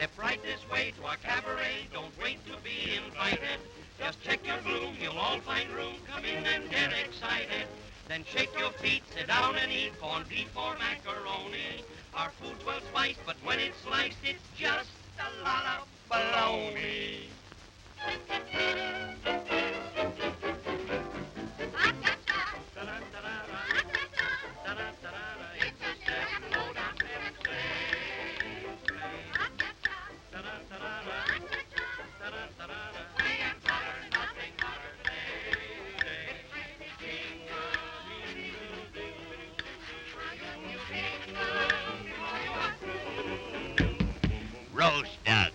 Step right this way to our cabaret. Don't wait to be invited. Just check your gloom, you'll all find room. Come in and get excited. Then shake your feet, sit down and eat corned beef or macaroni. Our food's well spiced, but when it's sliced, it's just a lot of baloney. Roast duck.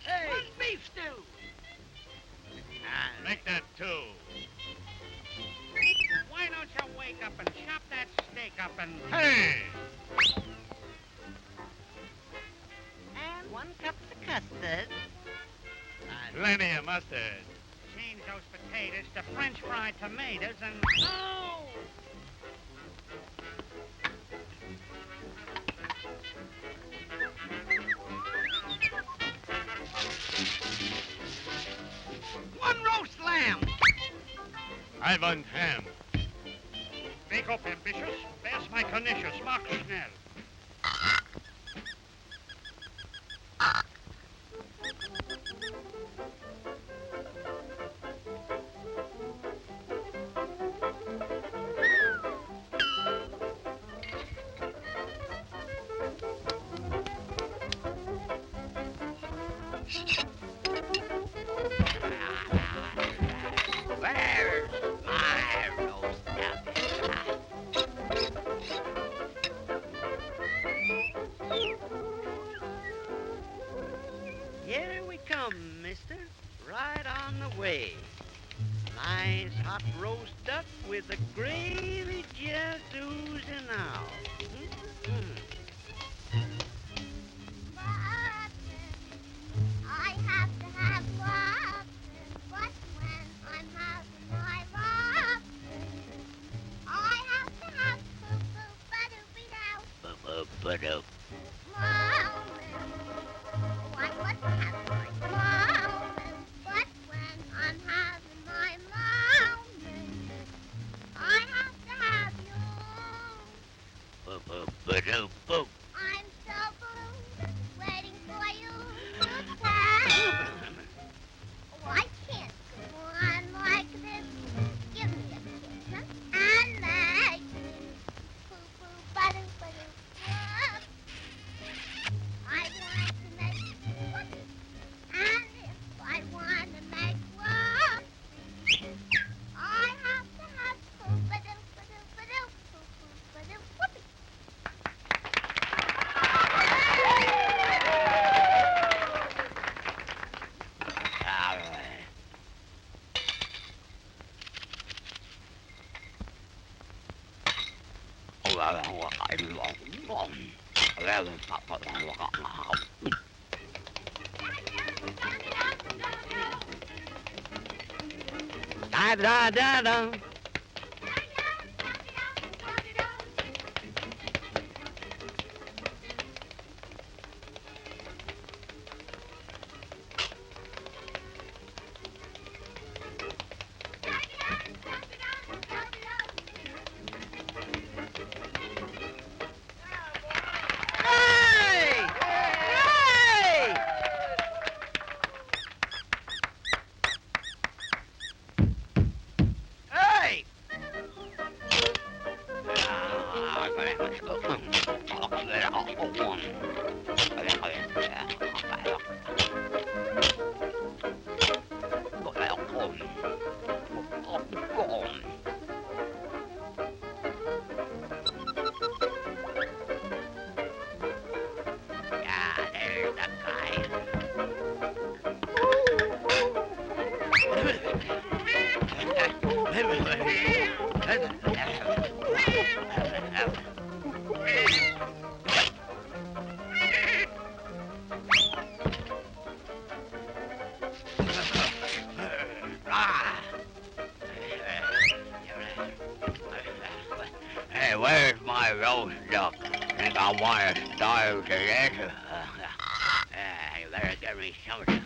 Hey, beef stew. Make that two. Why don't you wake up and chop that steak up and... Hey! And 1 cup of custard. Plenty of mustard. Change those potatoes to French fried tomatoes and... Oh! One roast lamb. I want ham. Wake up, ambitious. There's my Cornicius. Mach schnell. Where's my roast duck? Here we come, mister. Right on the way. Nice hot roast duck with the gravy just oozing out. I have to have lobster, but when I'm having my lobster, I have to have poo-poo, ba-doo-be-dow. I must have my mountain, but when I'm having my mountain, I have to have you. I'm so blue, waiting for you to tell. Oh, I can't go on like this. Give me a kiss, huh? And make me poo-poo, ba-doo-ba-doo. I want to make whoopee. And if I want to make whoopee, I have to have poo-ba-doo-ba-doo-ba-doo, poo-poo-ba-doo, whoopee. Da da da da. Hey! Hey! Hey! Yeah, there's the guy. Hey, where's my roast duck? Think I want to starve to this? You better give me something.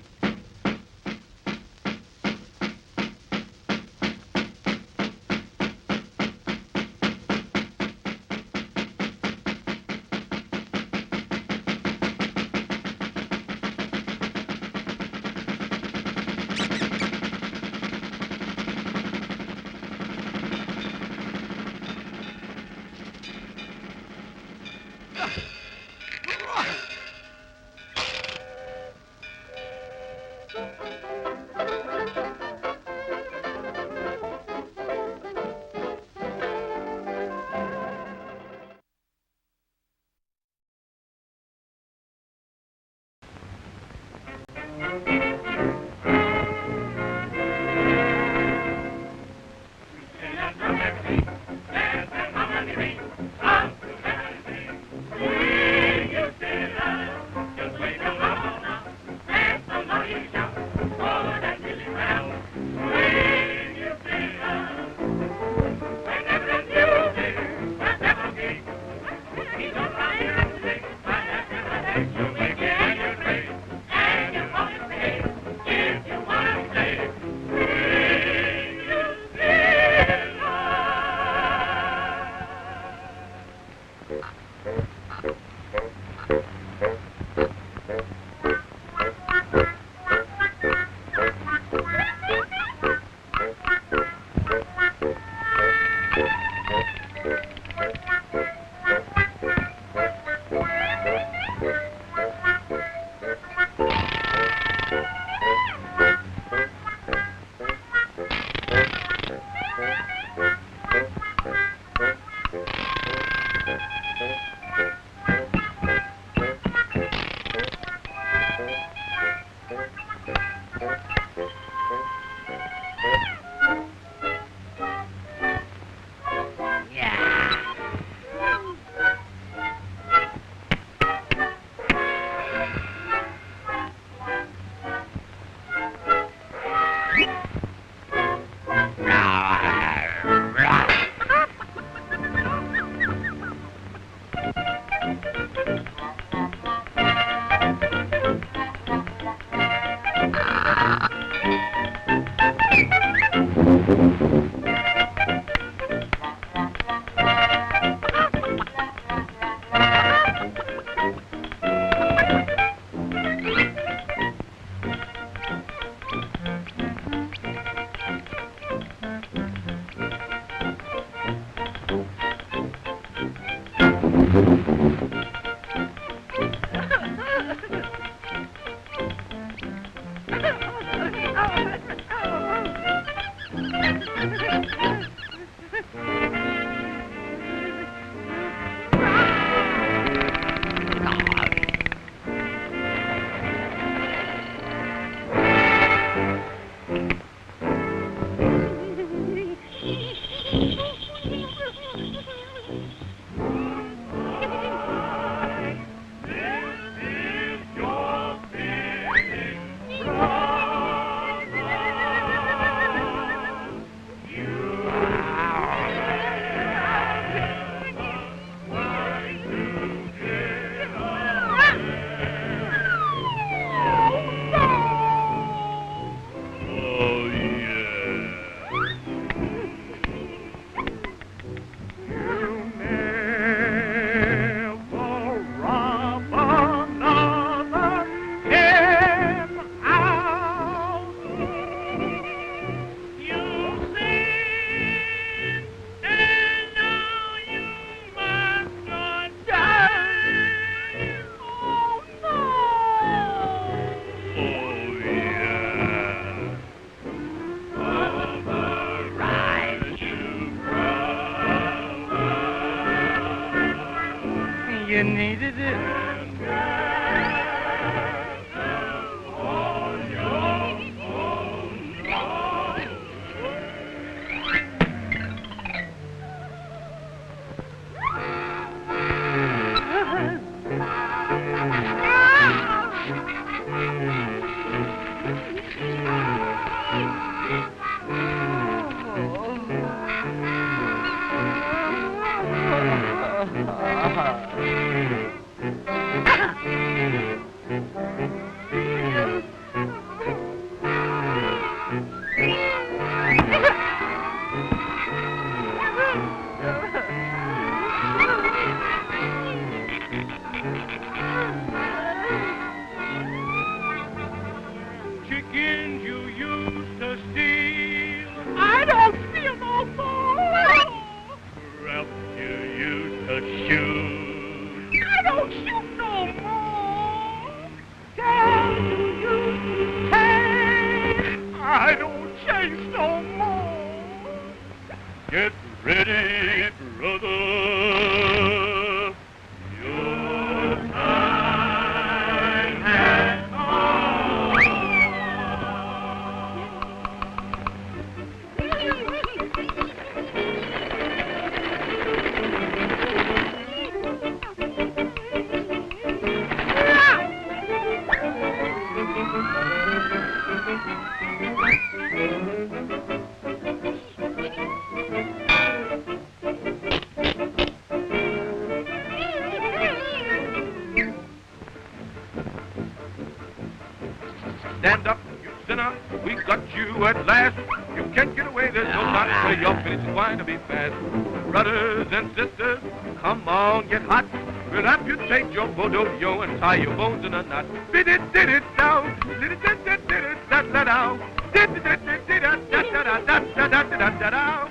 You needed it. shoot. I don't shoot no more. Down to you, hey. I don't chase no more. Get ready, brother. Your time has come. Stand up, you sinner. We got you at last. You can't get away. There's no time to play. Your finish is going to be fast. Brothers and sisters, come on, get hot. We'll amputate your bodovio and tie your bones in a knot. Did it down. Did it down. Did it down. Bip it up, down. Did it down.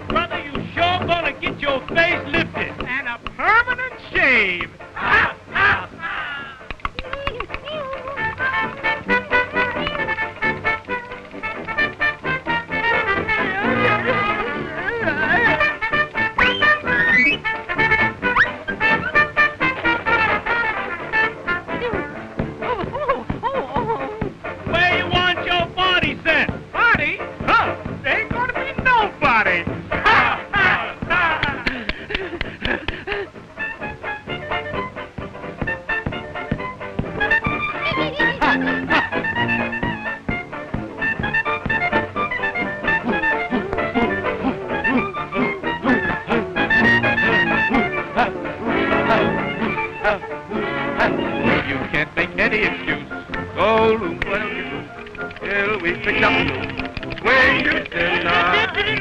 Brother, you sure gonna get your face lifted and a permanent shave. Ha, ha, ha. Where you want your body sent? Body? Huh? There ain't gonna be nobody. Ha, ha, ha. You can't make any excuse. Go loom, till we pick up loom. Swing your sinner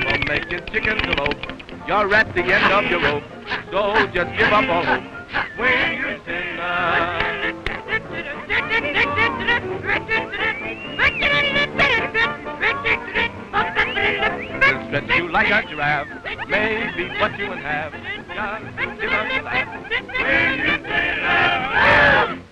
for making chicken elope. You're at the end of your rope, so just give up all hope. Swing your sinner. We'll stretch you like a giraffe, maybe put you in half. Just give us a laugh. Swing your sinner.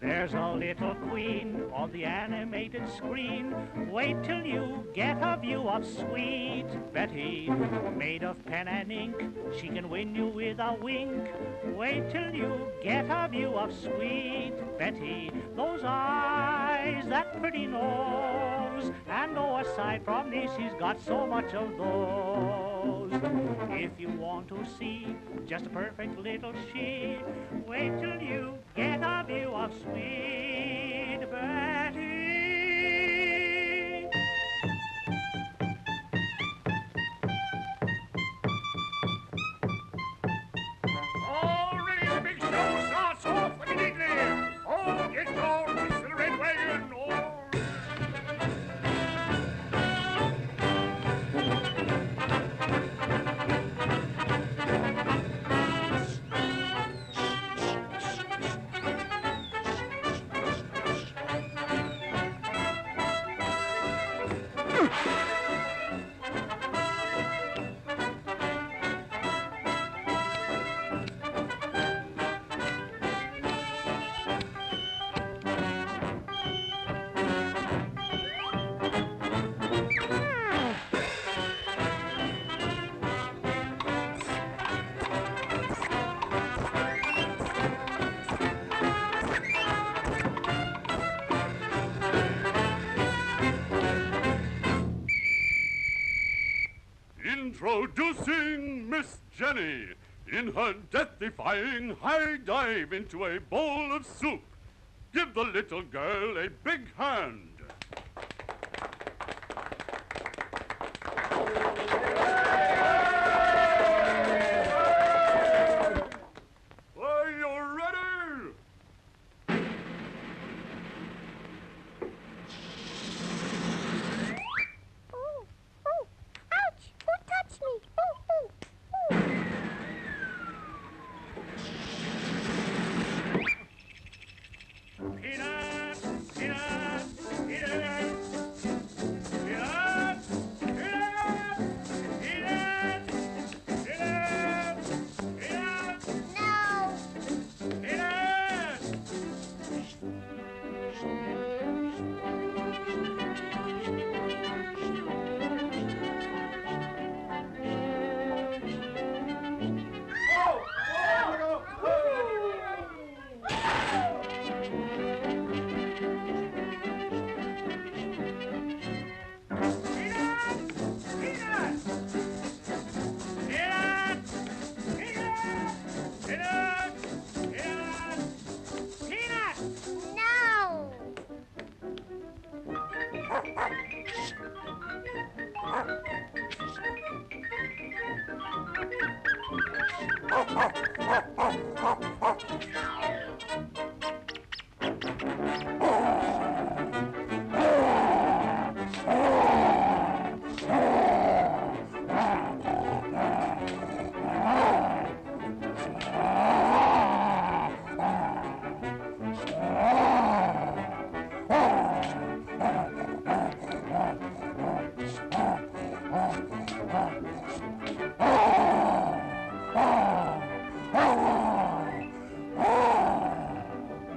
There's a little queen on the animated screen. Wait till you get a view of sweet Betty. Made of pen and ink, she can win you with a wink. Wait till you get a view of sweet Betty. Those eyes, that pretty nose, and oh, aside from this, she's got so much of those. If you want to see just a perfect little she, wait till you get a view of sweet Betty. All ready, the big show starts off immediately. Oh, get on, Mr. the Red Wagon. Oh. Introducing Miss Jenny in her death-defying high dive into a bowl of soup. Give the little girl a big hand. Are you ready? Oh, oh, ouch! Who touched me? Oh, oh, oh. Peanuts! Peanuts! Peanuts! Peanuts! Peanuts! Peanuts! Peanuts! Peanuts! No! Peanuts! No!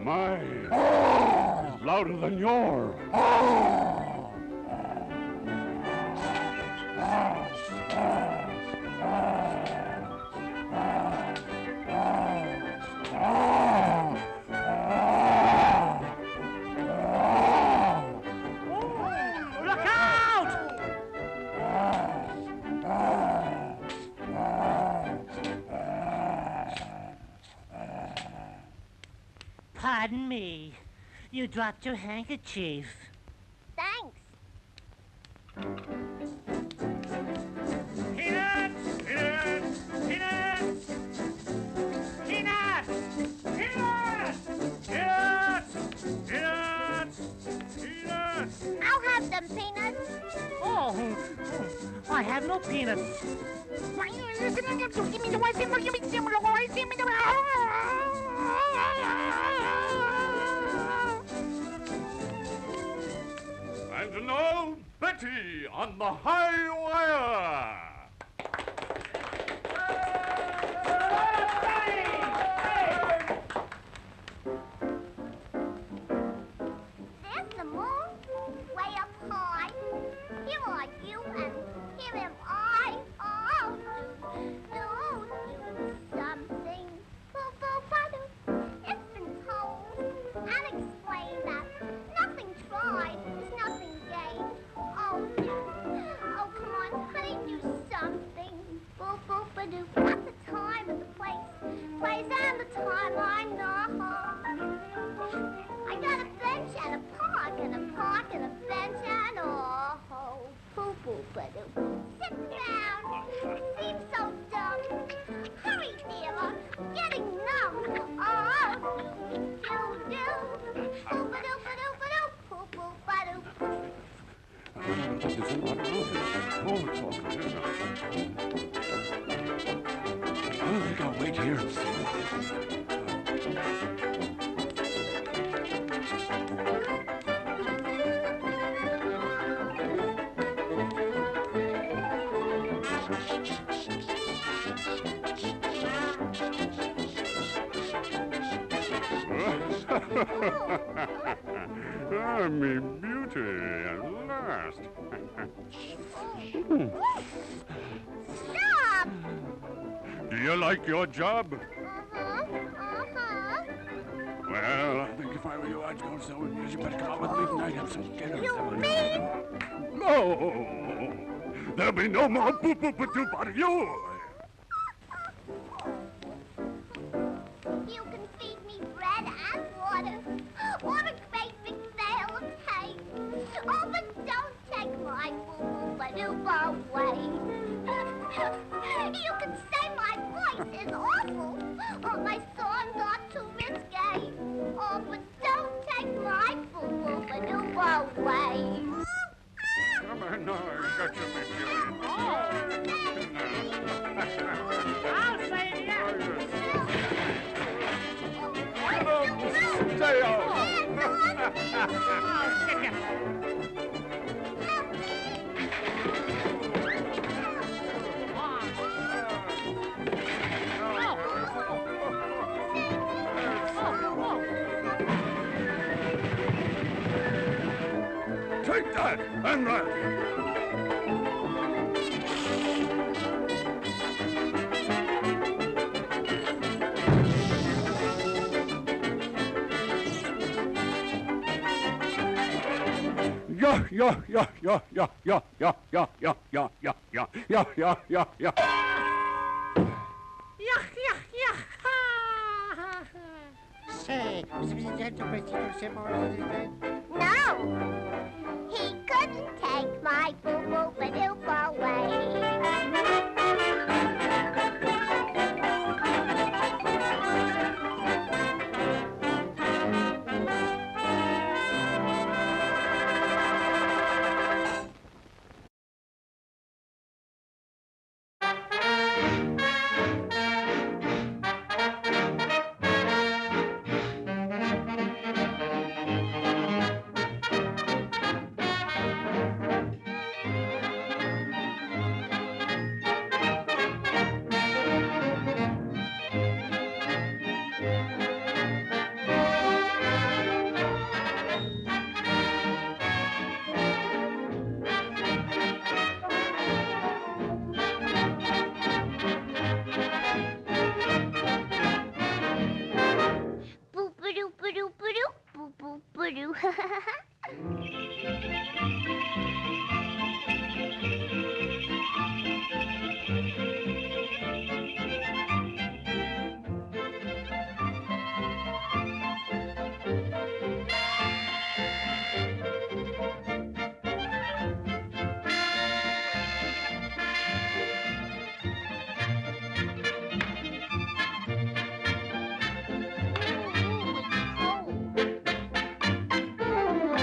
Mine is louder than yours. Look out! Pardon me. You dropped your handkerchief. Thanks. Peanuts! Peanuts! Peanuts! Peanuts! Peanuts! Peanuts! Peanuts! Peanuts! I'll have them peanuts. Oh, I have no peanuts. And now, Betty on the high wire. There's the moon, way up high. Here are you and here am I. Oh, do something. It's been told and explained that nothing tried is nothing gained. Oh, come on, honey, do something. At the time and the place and the time I know. I got a bench and a park and a bench and sit down. Seems so dumb. Hurry, dear, I'm getting numb. I think I'll wait here. Ah, me beauty, at last. Stop! Do you like your job? Well, I think if I were you, I'd go somewhere. You better come out with me tonight, have some dinner. You mean? No! There'll be no more boop-boop-a-doop out of you. You can feed me bread and water. What a great big sail of hay. Oh, but don't take my boo-boo-ba-doop away. You can say my voice is awful, or my songs are too risque. Oh, but don't take my boo-boo-ba-doop away. Come on, no, I got you, Miss Julian. I'll save you. Stay out. Take that and run. Yeah. Say, No, he couldn't take my boo-boo-ba-doop away. Boop-a-doop-a-doop-a-doop, boop-boop-a-doo. Ooh, it's cold.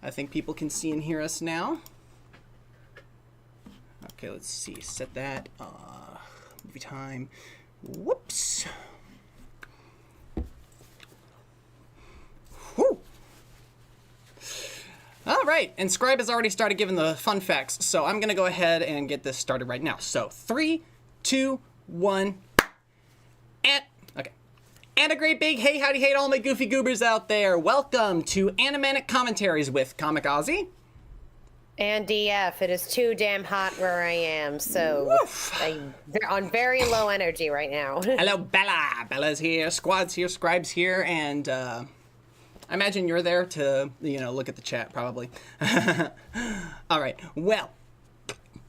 I think people can see and hear us now. Okay, let's see. Set that. Movie time. Whoops. Whew. All right, and Scribe has already started giving the fun facts, so I'm going to go ahead and get this started right now. So 3, 2, 1, and okay. And a great big hey, howdy, hey to all my goofy goobers out there. Welcome to Animanic Commentaries with Comic Aussie. And DF, it is too damn hot where I am, so I'm on very low energy right now. Hello, Bella. Bella's here, Squad's here, Scribe's here, and I imagine you're there to, look at the chat, probably. All right, well,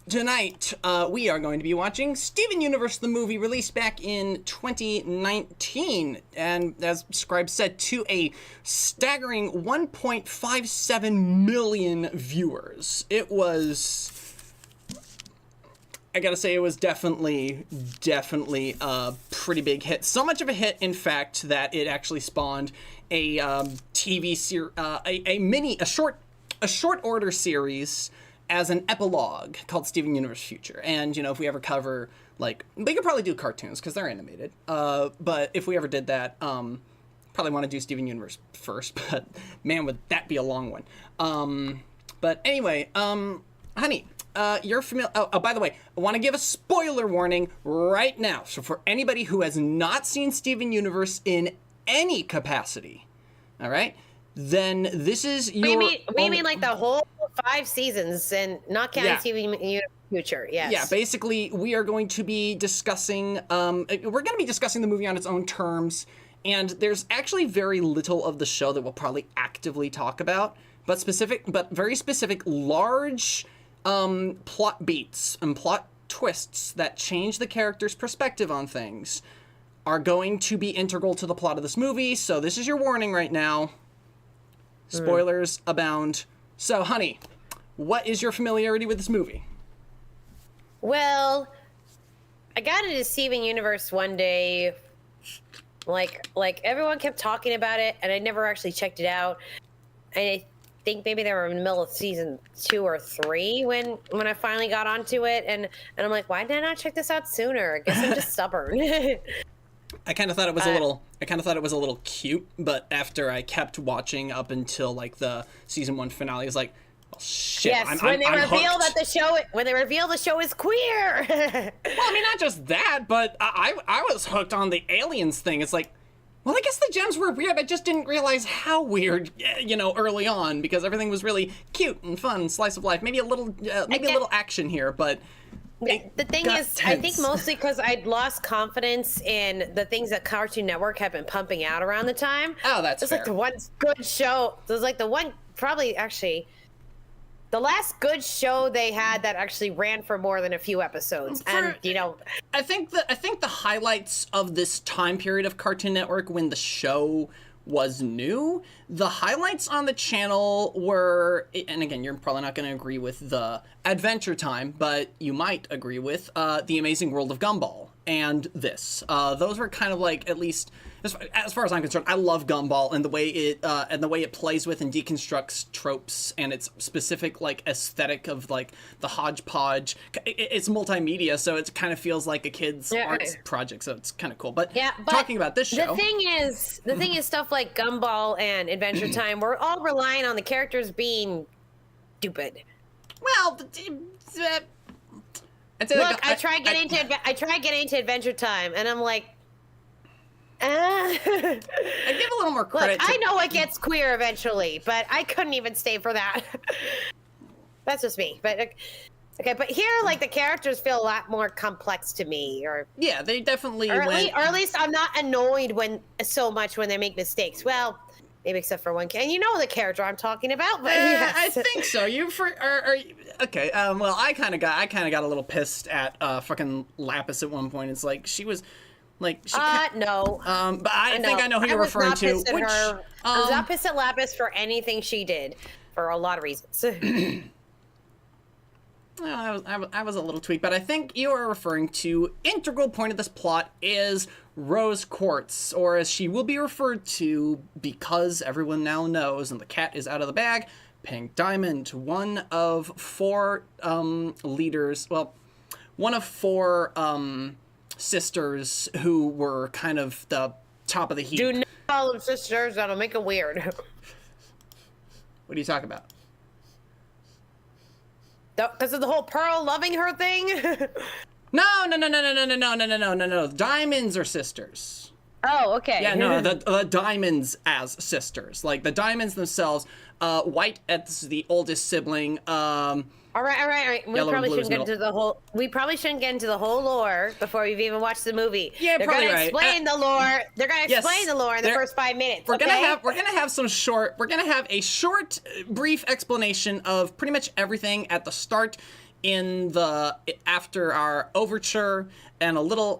tonight we are going to be watching Steven Universe, the movie, released back in 2019, and as Scribe said, to a staggering 1.57 million viewers. It was... I gotta say, it was definitely a pretty big hit. So much of a hit, in fact, that it actually spawned a TV series, a short order series as an epilogue called Steven Universe Future. And if we ever cover, like, they could probably do cartoons because they're animated. But if we ever did that, probably want to do Steven Universe first. But man, would that be a long one. But anyway, honey. You're familiar. Oh, by the way, I want to give a spoiler warning right now. So for anybody who has not seen Steven Universe in any capacity, all right, then this is your. We mean like the whole 5 seasons and not counting Steven Universe Future. Yes. Yeah. Basically, we are going to be discussing. We're going to be discussing the movie on its own terms, and there's actually very little of the show that we'll probably actively talk about, but very specific, large. Plot beats and plot twists that change the character's perspective on things are going to be integral to the plot of this movie, so this is your warning right now. Spoilers abound. So, honey, what is your familiarity with this movie? Well, I got into Steven Universe one day, like everyone kept talking about it, and I never actually checked it out. I think maybe they were in the middle of season 2 or 3 when I finally got onto it, and I'm like, why did I not check this out sooner? I guess I'm just stubborn. I kind of thought it was a little cute, but after I kept watching up until like the season 1 finale, I was like, well, shit. Yes, when they reveal the show is queer. Well, I mean, not just that, but I was hooked on the aliens thing. It's like, well, I guess the gems were weird. I just didn't realize how weird, early on, because everything was really cute and fun, slice of life. Maybe a little action here, but the thing is, tense. I think mostly because I'd lost confidence in the things that Cartoon Network had been pumping out around the time. Oh, that's fair. Like the one good show. It was like the one, probably actually, the last good show they had that actually ran for more than a few episodes. I think the highlights of this time period of Cartoon Network when the show was new, the highlights on the channel were, and again, you're probably not going to agree with the Adventure Time, but you might agree with The Amazing World of Gumball and this. Those were kind of like, at least as far as I'm concerned, I love Gumball and the way it plays with and deconstructs tropes and its specific like aesthetic of like the hodgepodge. It's multimedia, so it kind of feels like a kid's arts project, so it's kind of cool. But talking about this show, the thing is stuff like Gumball and Adventure Time, we're all relying on the characters being stupid. Well, I try getting into Adventure Time, and I'm like, I give a little more credit. Look, I know it gets queer eventually, but I couldn't even stay for that. That's just me. But okay, but here, like, the characters feel a lot more complex to me, yeah, they definitely or at least I'm not annoyed so much when they make mistakes. Well, maybe except for one kid. And you know the character I'm talking about, but yes. I think so. Okay. Well, I kind of got a little pissed at fucking Lapis at one point. It's like she was. Like, no. But I think I know who you're referring to. I was not pissed at Lapis for anything she did, for a lot of reasons. Well, I was a little tweaked, but I think you are referring to integral point of this plot is Rose Quartz, or as she will be referred to, because everyone now knows, and the cat is out of the bag, Pink Diamond, one of 4 leaders, well, one of 4 sisters who were kind of the top of the heap. Do not call them sisters, that'll make it weird. What are you talking about? Because of the whole Pearl loving her thing? No. Diamonds are sisters. Oh, okay. Yeah, no, the diamonds as sisters. Like, the diamonds themselves, White as the oldest sibling, All right. We probably shouldn't get into the whole. We probably shouldn't get into the whole lore before we've even watched the movie. Yeah, they're probably gonna right. explain the lore. They're gonna explain the lore in the first 5 minutes. We're gonna have a short, brief explanation of pretty much everything at the start, after our overture, and a little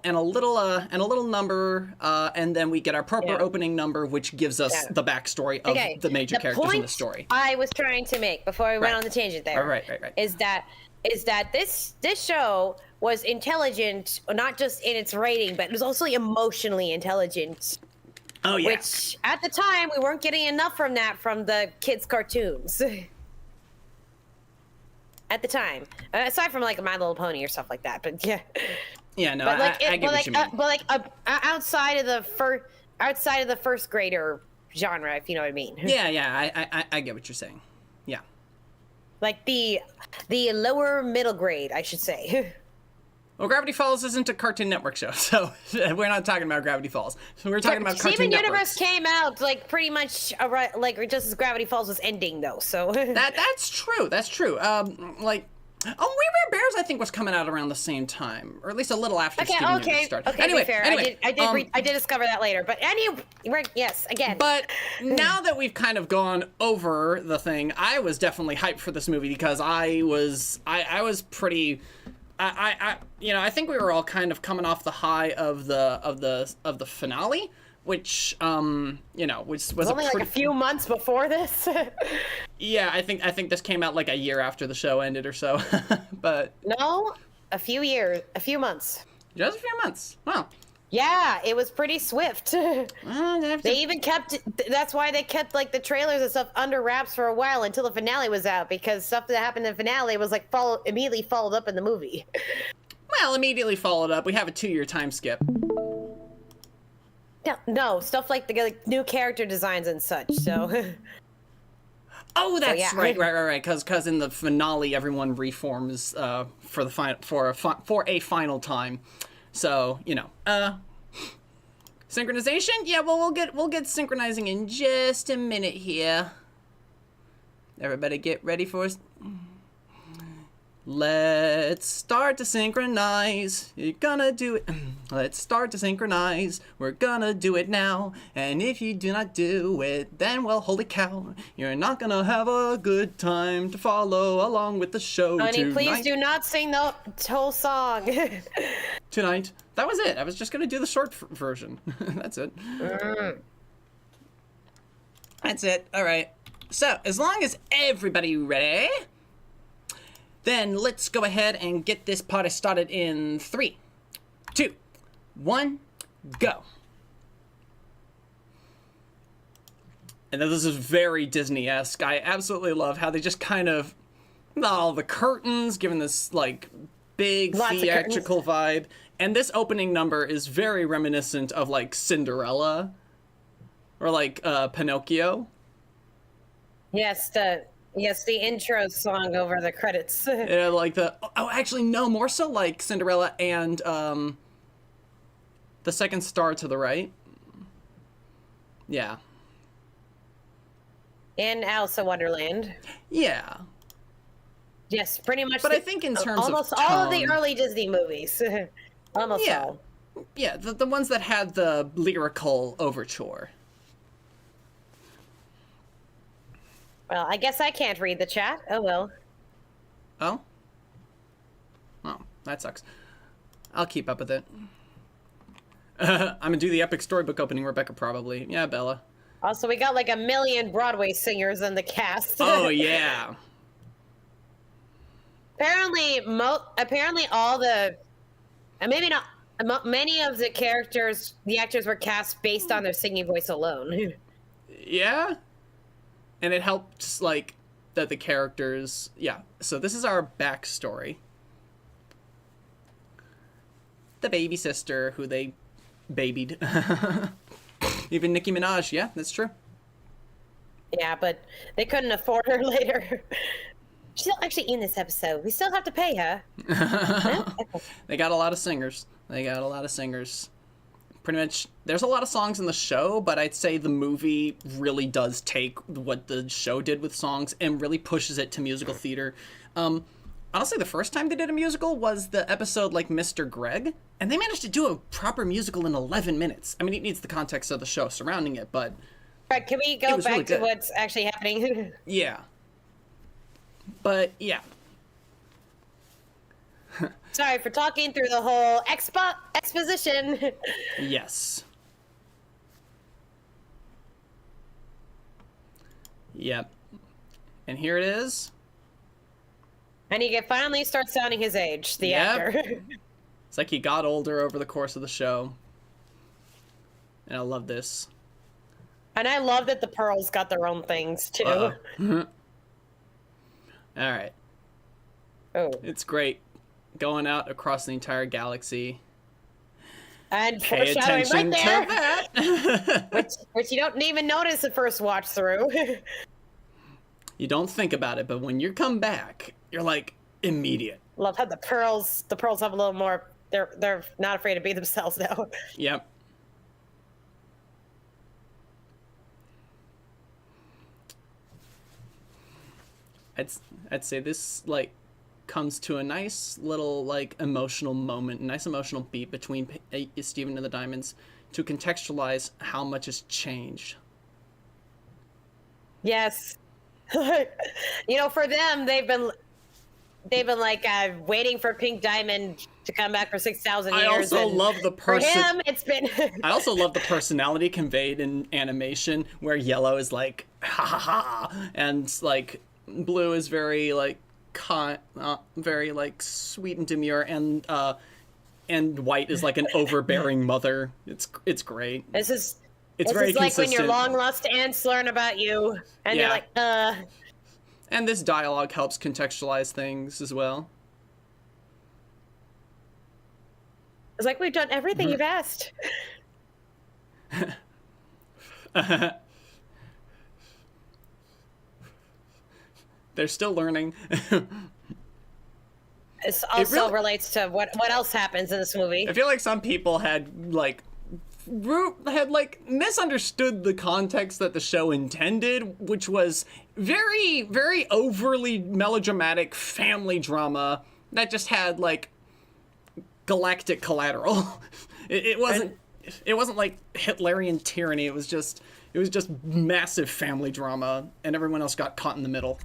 number, and then we get our proper opening number, which gives us the backstory of the major characters in the story. I was trying to make before we went on the tangent there. Right. Is that this show was intelligent, not just in its rating, but it was also emotionally intelligent. Oh yeah. Which at the time we weren't getting enough from the kids' cartoons. At the time, aside from like My Little Pony or stuff like that, but yeah. Yeah, no, but like, I get what you mean. Outside of the first grader genre, if you know what I mean. Yeah, I get what you're saying. Yeah. Like the lower middle grade, I should say. Well, Gravity Falls isn't a Cartoon Network show, so we're not talking about Gravity Falls. So we're talking about Cartoon Network. Steven Universe came out like pretty much like just as Gravity Falls was ending, though. So that's true. That's true. We Were Bears, I think, was coming out around the same time, or at least a little after Steven Universe started. Okay, anyway, fair. I did discover that later, but yes, again. But now that we've kind of gone over the thing, I was definitely hyped for this movie because I was pretty. I think we were all kind of coming off the high of the finale, which was only like a few months before this. Yeah, I think this came out like a year after the show ended or so, but no, a few months. Just a few months. Wow. Yeah, it was pretty swift. They even kept. That's why they kept like the trailers and stuff under wraps for a while until the finale was out, because stuff that happened in the finale was like immediately followed up in the movie. Well, immediately followed up. We have a 2-year time skip. No, stuff like the new character designs and such. So. Oh, that's right. Because in the finale, everyone reforms for a final time. So synchronization. Yeah, well, we'll get synchronizing in just a minute here. Everybody, get ready for us. Let's start to synchronize. You're gonna do it. Let's start to synchronize. We're gonna do it now. And if you do not do it, then, well, holy cow, you're not gonna have a good time to follow along with the show tonight. Honey, please do not sing the whole song. Tonight. That was it. I was just gonna do the short version. That's it. That's it. All right. So, as long as everybody ready, then let's go ahead and get this party started in 3, 2, 1, go. And then this is very Disney-esque. I absolutely love how they just kind of, all the curtains, giving this like big theatrical vibe. And this opening number is very reminiscent of like Cinderella or like Pinocchio. Yes, the intro song over the credits. Yeah, like actually no, more so like Cinderella and the second star to the right. Yeah. And Alice in Wonderland. Yeah. Yes, pretty much. But I think in terms almost of tone, all of the early Disney movies. Almost all. Yeah, the ones that had the lyrical overture. Well, I guess I can't read the chat. Oh, well. Oh? Oh, that sucks. I'll keep up with it. I'm gonna do the epic storybook opening, Rebecca, probably. Yeah, Bella. Also, we got like 1 million Broadway singers in the cast. Oh, yeah. Apparently all the... maybe not... Many of the actors were cast based on their singing voice alone. Yeah? And it helps, like, that the characters, so this is our backstory. The baby sister who they babied. Even Nicki Minaj, yeah, that's true. Yeah, but they couldn't afford her later. She's not actually in this episode. We still have to pay her. They got a lot of singers. Pretty much, there's a lot of songs in the show, but I'd say the movie really does take what the show did with songs and really pushes it to musical theater. Honestly, the first time they did a musical was the episode like Mr. Greg, and they managed to do a proper musical in 11 minutes. I mean, it needs the context of the show surrounding it, but... Right, can we go back to what's actually happening? Yeah. But, yeah. Sorry for talking through the whole exposition. Yes. Yep. And here it is. And he can finally start sounding his age, the actor. It's like he got older over the course of the show. And I love this. And I love that the Pearls got their own things, too. All right. Oh. It's great. Going out across the entire galaxy. And pay foreshadowing attention right to there. that. which you don't even notice the first watch through. You don't think about it, but when you come back, you're like, immediate. Love how the Pearls have a little more, they're not afraid to be themselves now. Yep. I'd say this, like, comes to a nice little, like, emotional moment, a nice emotional beat between Steven and the Diamonds to contextualize how much has changed. Yes. You know, for them, they've been like waiting for Pink Diamond to come back for 6,000 years. I also love the person. For him, it's been. I also love the personality conveyed in animation, where yellow is like ha ha ha, and like blue is very like very like sweet and demure, and white is like an overbearing mother. It's great. It's very like consistent. when your long lost aunts learn about you, and you're like, And this dialogue helps contextualize things as well. It's like, we've done everything you've asked. They're still learning. This also relates to what else happens in this movie. I feel like some people had misunderstood the context that the show intended, which was very, very overly melodramatic family drama that just had like galactic collateral. It wasn't like Hitlerian tyranny. It was just massive family drama, and everyone else got caught in the middle.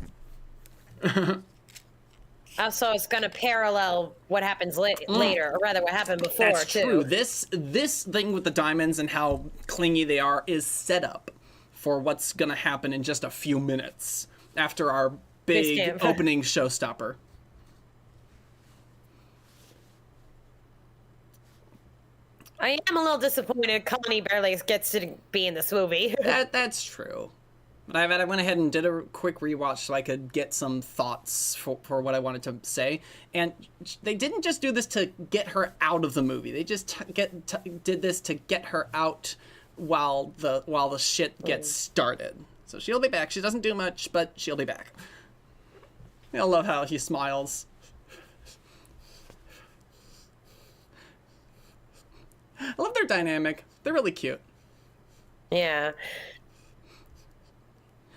Also, it's going to parallel what happens later, or rather what happened before, That's true. This thing with the diamonds and how clingy they are is set up for what's going to happen in just a few minutes after our big opening showstopper. I am a little disappointed Connie barely gets to be in this movie. That's true. But I went ahead and did a quick rewatch so I could get some thoughts for what I wanted to say. And they didn't just do this to get her out of the movie. They just did this to get her out while the shit gets started. So she'll be back. She doesn't do much, but she'll be back. I love how he smiles. I love their dynamic. They're really cute. Yeah.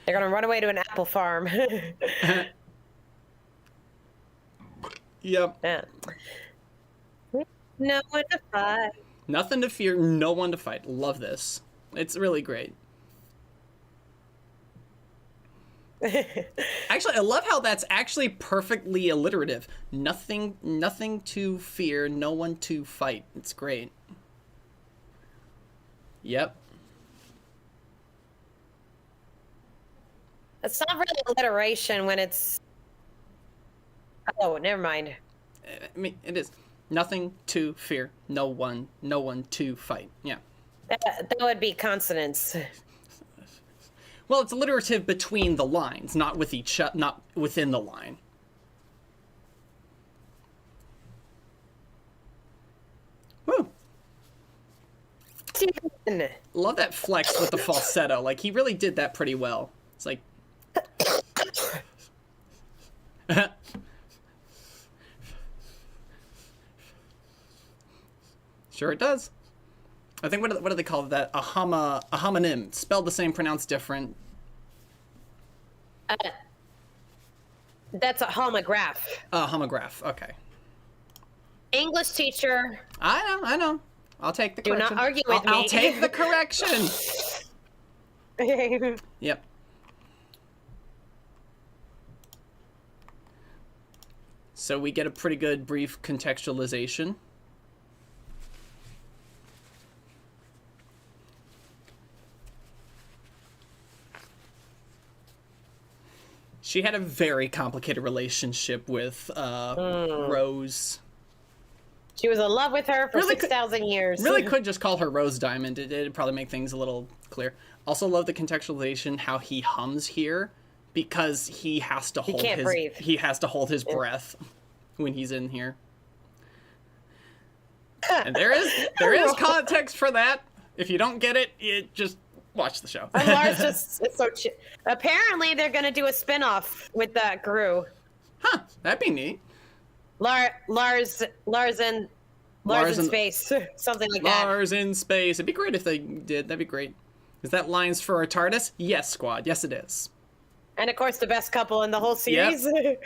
They're gonna run away to an apple farm. Yep. Yeah. No one to fight. Nothing to fear, no one to fight. Love this. It's really great. Actually, I love how that's actually perfectly alliterative. Nothing to fear, no one to fight. It's great. Yep. It's not really alliteration when it's... Oh, never mind. I mean, it is. Nothing to fear, no one to fight. Yeah. That would be consonants. Well, it's alliterative between the lines, not not within the line. Woo. Love that flex with the falsetto. Like, he really did that pretty well. It's like... Sure it does. I think, what do they call that? A homonym. Spelled the same, pronounced different. That's a homograph. A homograph, okay. English teacher. I know. I'll take the correction. Do not argue with me. I'll take the correction. Yep. So we get a pretty good brief contextualization. She had a very complicated relationship with Rose. She was in love with her for 6,000 years. Really could just call her Rose Diamond. It'd probably make things a little clear. Also love the contextualization, how he hums here, because he has to hold breathe. He has to hold his breath when he's in here. And there is context for that. If you don't get it, just watch the show. And Lars just is so apparently they're gonna do a spin-off with that crew. Huh, that'd be neat. Lars in space, something like that. Lars in space. It'd be great if they did. That'd be great. Is that lines for a TARDIS? Yes, squad. Yes, it is. And of course, the best couple in the whole series. Yep.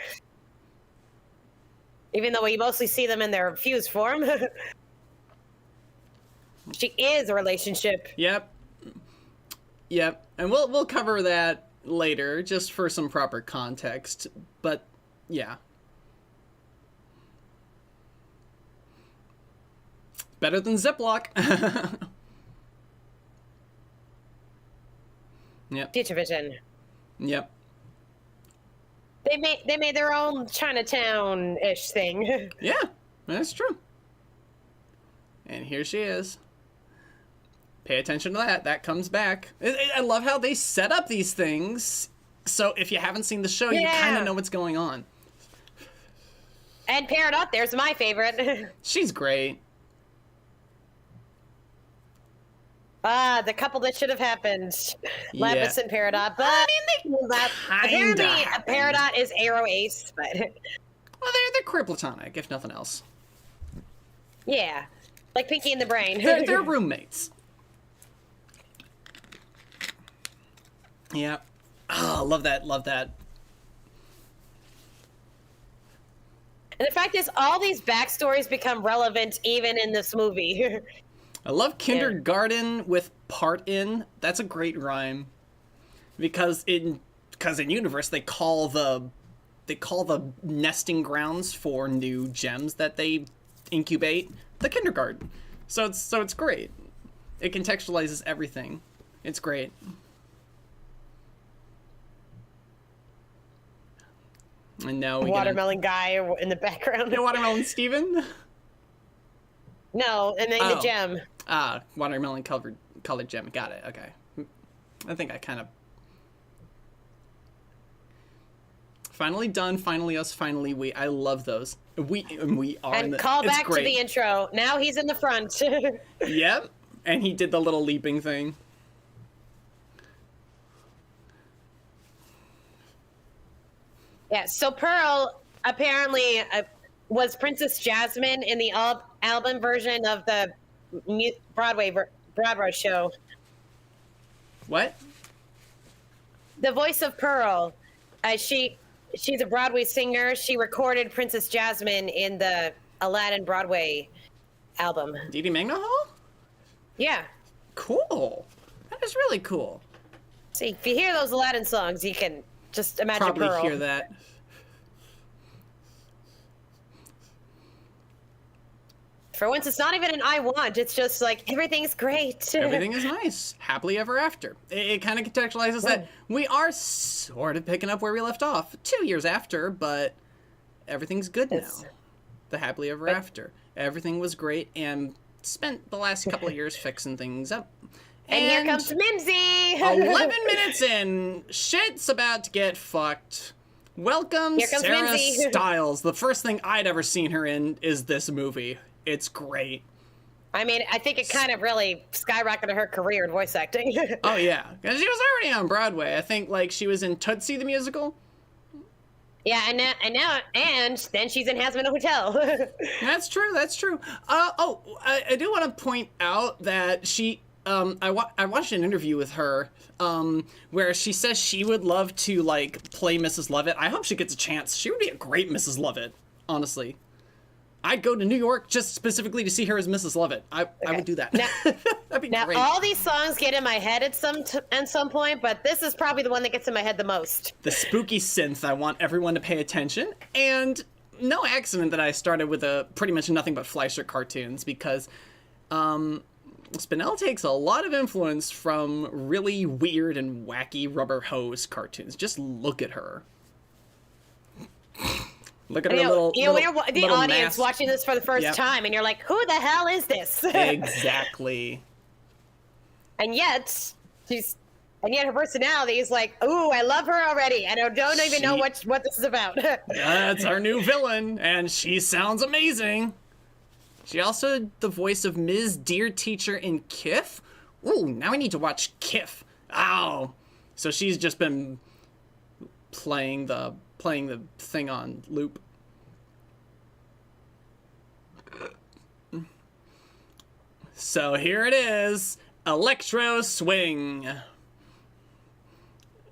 Even though we mostly see them in their fused form. She is a relationship. Yep. And we'll cover that later, just for some proper context. But yeah. Better than Ziploc. Yep. Future Vision. Yep. They made their own Chinatown-ish thing. Yeah, that's true. And here she is. Pay attention to that. That comes back. I love how they set up these things, so if you haven't seen the show, you kind of know what's going on. And Peridot, there's my favorite. She's great. The couple that should have happened. Lapis and Peridot. But I mean, apparently Peridot is Arrow Ace, but... Well, they're queer-platonic, if nothing else. Yeah. Like Pinky and the Brain. They're roommates. Yeah. Oh, love that. And the fact is, all these backstories become relevant even in this movie. I love kindergarten with part in. That's a great rhyme. Because in universe they call the nesting grounds for new gems that they incubate the kindergarten. So it's great. It contextualizes everything. It's great. And now we Watermelon guy in the background. The Watermelon Steven? No, and then the gem. Watermelon colored gem. Got it. Okay. I think I kind of... Finally done, finally us, finally we. I love those. We are and in the... call back to the intro. Now he's in the front. Yep. And he did the little leaping thing. Yeah, so Pearl apparently was Princess Jasmine in the album version of the Broadway show. What? The voice of Pearl. She's a Broadway singer. She recorded Princess Jasmine in the Aladdin Broadway album. Dee Dee Magnahall? Yeah. Cool. That is really cool. See, if you hear those Aladdin songs, you can just imagine Probably Pearl. Hear that. For once, it's not even an I want. It's just like, everything's great. Everything is nice. Happily ever after. It kind of contextualizes that we are sort of picking up where we left off 2 years after, but everything's good now. The happily ever after. Everything was great and spent the last couple of years fixing things up. And here comes Mimsy. 11 minutes in, shit's about to get fucked. Welcome, Here comes Sarah Mimsy. Stiles. The first thing I'd ever seen her in is this movie. It's great. I mean, I think it kind of really skyrocketed her career in voice acting. Oh, yeah. 'Cause she was already on Broadway. I think, like, she was in Tootsie the Musical. Yeah, and then she's in Hazbin Hotel. That's true. I do want to point out that she, I watched an interview with her, where she says she would love to, like, play Mrs. Lovett. I hope she gets a chance. She would be a great Mrs. Lovett, honestly. I'd go to New York just specifically to see her as Mrs. Lovett. I would do that. That'd be great. All these songs get in my head at some point, but this is probably the one that gets in my head the most. The spooky synth, I want everyone to pay attention. And no accident that I started with pretty much nothing but Fleischer cartoons, because Spinell takes a lot of influence from really weird and wacky Rubber Hose cartoons. Just look at her. Look at her little the audience mask. watching this for the first time, and you're like, who the hell is this? Exactly. And yet her personality is like, ooh, I love her already. I don't even know what this is about. That's our new villain, and she sounds amazing. She also did the voice of Ms. Dear Teacher in Kif. Ooh, now I need to watch Kif. Ow. So she's just been playing the thing on loop. So here it is, Electro Swing.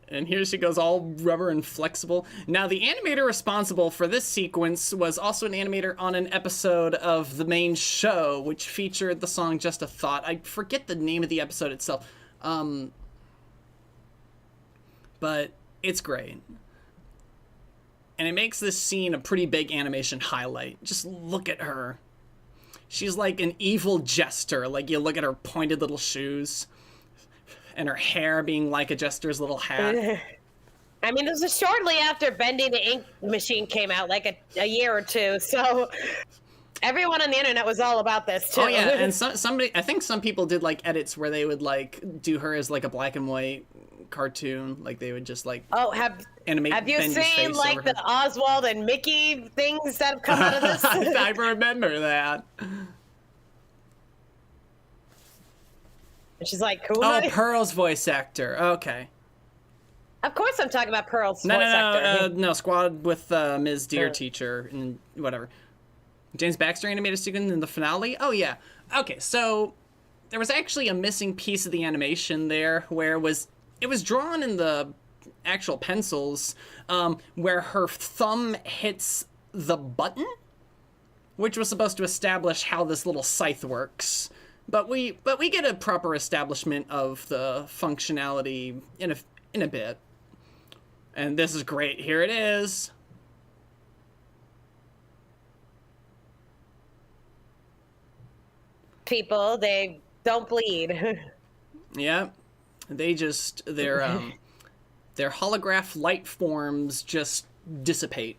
And here she goes, all rubber and flexible. Now, the animator responsible for this sequence was also an animator on an episode of the main show, which featured the song Just a Thought. I forget the name of the episode itself. But it's great. And it makes this scene a pretty big animation highlight. Just look at her. She's like an evil jester. Like, you look at her pointed little shoes and her hair being like a jester's little hat. I mean, this was shortly after Bendy the Ink Machine came out, like a year or two. So everyone on the internet was all about this, too. Oh, yeah. And I think some people did, like, edits where they would, like, do her as, like, a black and white cartoon. Like, they would just, like, animate have you Bendy's seen, face like, over the her. Oswald and Mickey things that have come out of this? I remember that. And she's like, cool. Oh, Pearl's voice actor. Okay. Of course I'm talking about Pearl's voice actor. No, Squad with Ms. Dear Teacher and whatever. James Baxter animated sequence in the finale? Oh, yeah. Okay, so there was actually a missing piece of the animation there where it was drawn in the actual pencils where her thumb hits the button, which was supposed to establish how this little scythe works. But we get a proper establishment of the functionality in a bit. And this is great. Here it is. People, they don't bleed. Yeah. Their holograph light forms just dissipate.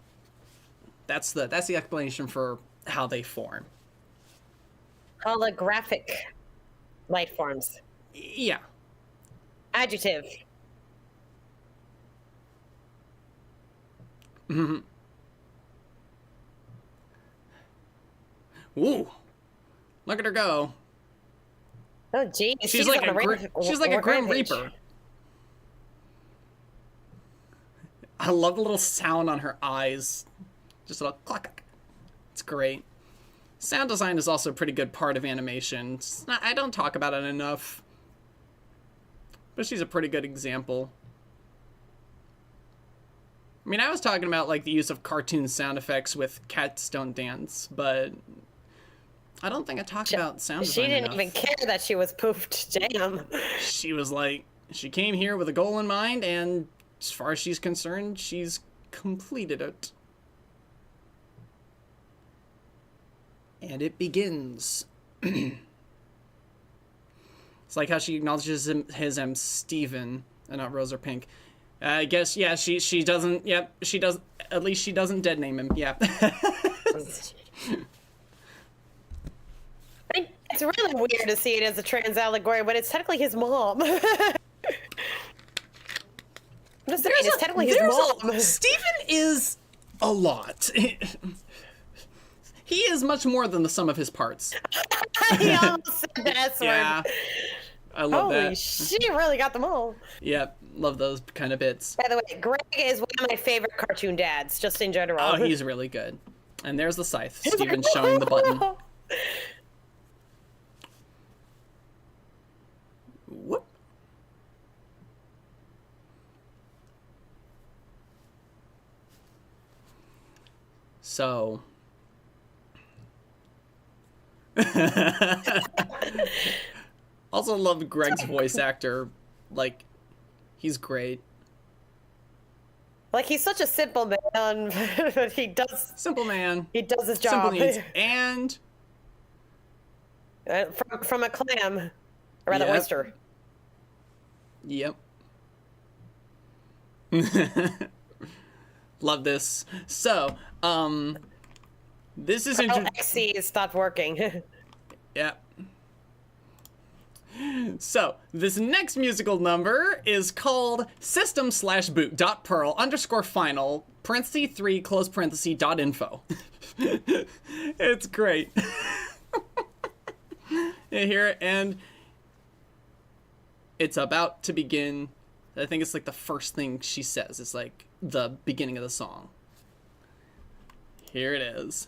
That's the explanation for how they form. Holographic light forms. Yeah. Adjective. Mm-hmm. Ooh. Look at her go. Oh, geez. She's like a Grim Reaper. I love the little sound on her eyes. Just a little cluck. It's great. Sound design is also a pretty good part of animation. I don't talk about it enough. But she's a pretty good example. I mean, I was talking about, like, the use of cartoon sound effects with Cats Don't Dance, but I don't think I talked about sound design She didn't enough. even care that she was poofed. Damn. She was like, she came here with a goal in mind, and as far as she's concerned, she's completed it. And it begins. It's like how she acknowledges his Steven, and not Rose or Pink. I guess, yeah, she doesn't, yep, she does, at least she doesn't dead name him, yeah. it's really weird to see it as a trans allegory, but it's technically his mom. I'm just saying, it's technically his mom. Stephen is a lot. He is much more than the sum of his parts. He almost said that S word. Yeah. I love that. Holy shit, really got them all. Yep, love those kind of bits. By the way, Greg is one of my favorite cartoon dads, just in general. Oh, he's really good. And there's the scythe. Steven showing the button. Whoop. So. Also love Greg's voice actor. Like, he's great. Like, he's such a simple man, but he does... Simple man. He does his job. Simple needs. And... From a clam. Or rather, oyster. Yep. Love this. So, this is... XC stopped working. Yep. So, this next musical number is called system/boot.perl_final parenthesis 3 close parenthesis .info. It's great. You hear it, and it's about to begin. I think it's like the first thing she says. It's like the beginning of the song. Here it is.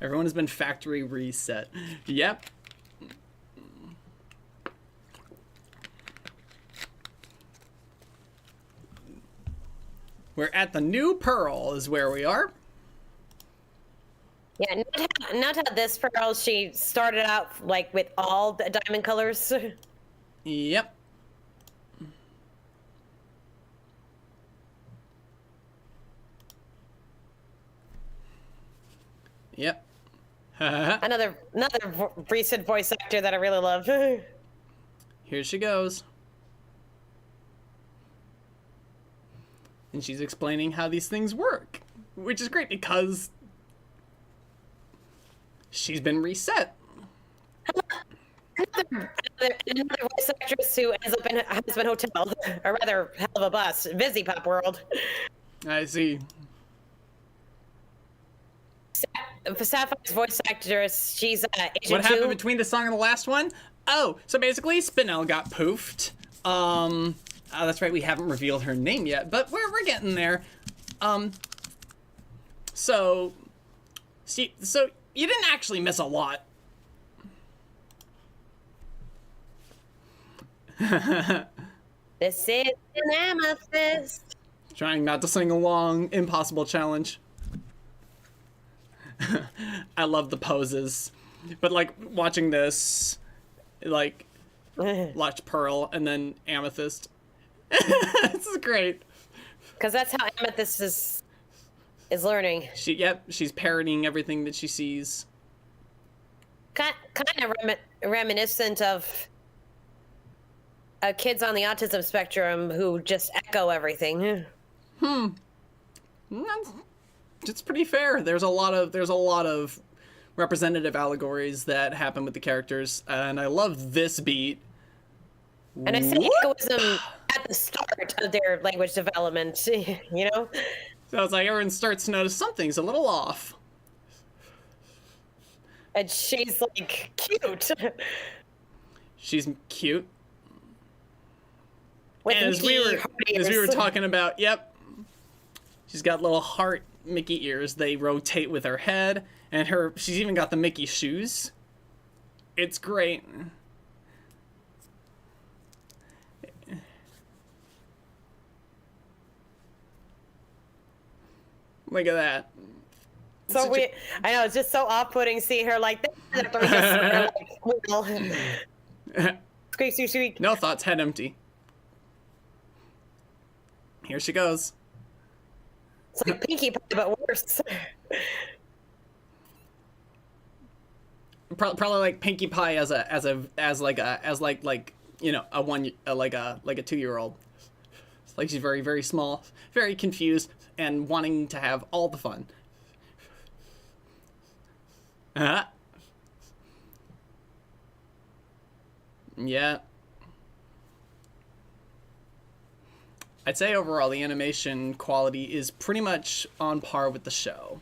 Everyone has been factory reset. Yep. We're at the new Pearl is where we are. Yeah, not how this Pearl, she started out like with all the diamond colors. Yep. Yep. another recent voice actor that I really love. Here she goes. And she's explaining how these things work, which is great because she's been reset. Another voice actress who ends up in Husband Hotel, or rather, hell of a bus, Busy Pop World. I see. Sapphire's voice actress, she's Agent What happened 2. between the song and the last one? Oh, so basically Spinel got poofed. That's right, we haven't revealed her name yet, but we're getting there. So you didn't actually miss a lot. This is an amethyst. Trying not to sing along, impossible challenge. I love the poses, but like watching this, like watch Pearl and then Amethyst. This is great. Because that's how Amethyst is learning. She's parroting everything that she sees. Kind of reminiscent of kids on the autism spectrum who just echo everything. It's pretty fair. There's a lot of representative allegories that happen with the characters, and I love this beat. And I say egoism at the start of their language development, you know? So it's like everyone starts to notice something's a little off. And she's like cute. She's cute. With as we were talking about, yep. She's got little heart Mickey ears. They rotate with her head, and she's even got the Mickey shoes. It's great. Look at that. So I know, it's just so off-putting seeing her like that. Squeak, squeak, squeak. No thoughts, head empty. Here she goes. It's like Pinkie Pie, but worse. Probably like Pinkie Pie as like you know, a 2-year-old. Like she's very, very small, very confused, and wanting to have all the fun. Yeah. I'd say overall the animation quality is pretty much on par with the show.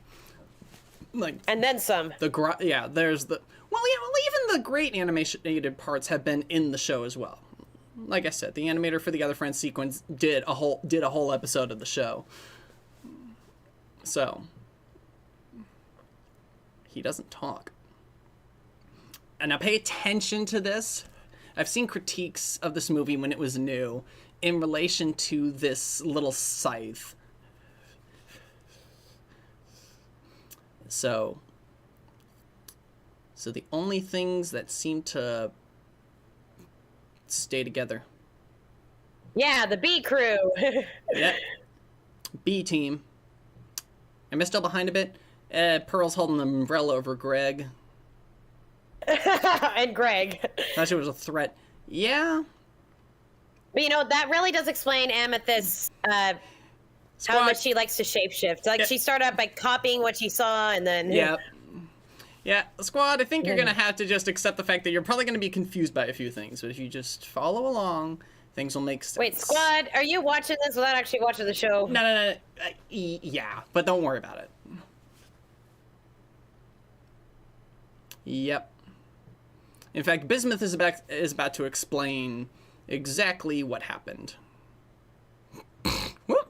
Like, and then some. There's the even the great animated parts have been in the show as well. Like I said, the animator for the Other Friends sequence did a whole episode of the show. So he doesn't talk. And now pay attention to this. I've seen critiques of this movie when it was new in relation to this little scythe. So the only things that seem to stay together. Yeah, the B crew. Yeah. B team. Am I still behind a bit? Pearl's holding an umbrella over Greg. And Greg. Thought she was a threat. Yeah. But that really does explain Amethyst's how much she likes to shapeshift. Like, she started out by copying what she saw, and then... Yeah. Yeah, Squad, I think you're going to have to just accept the fact that you're probably going to be confused by a few things, but if you just follow along, things will make sense. Wait, Squad, are you watching this without actually watching the show? No. Yeah, but don't worry about it. Yep. In fact, Bismuth is about to explain exactly what happened. Whoop.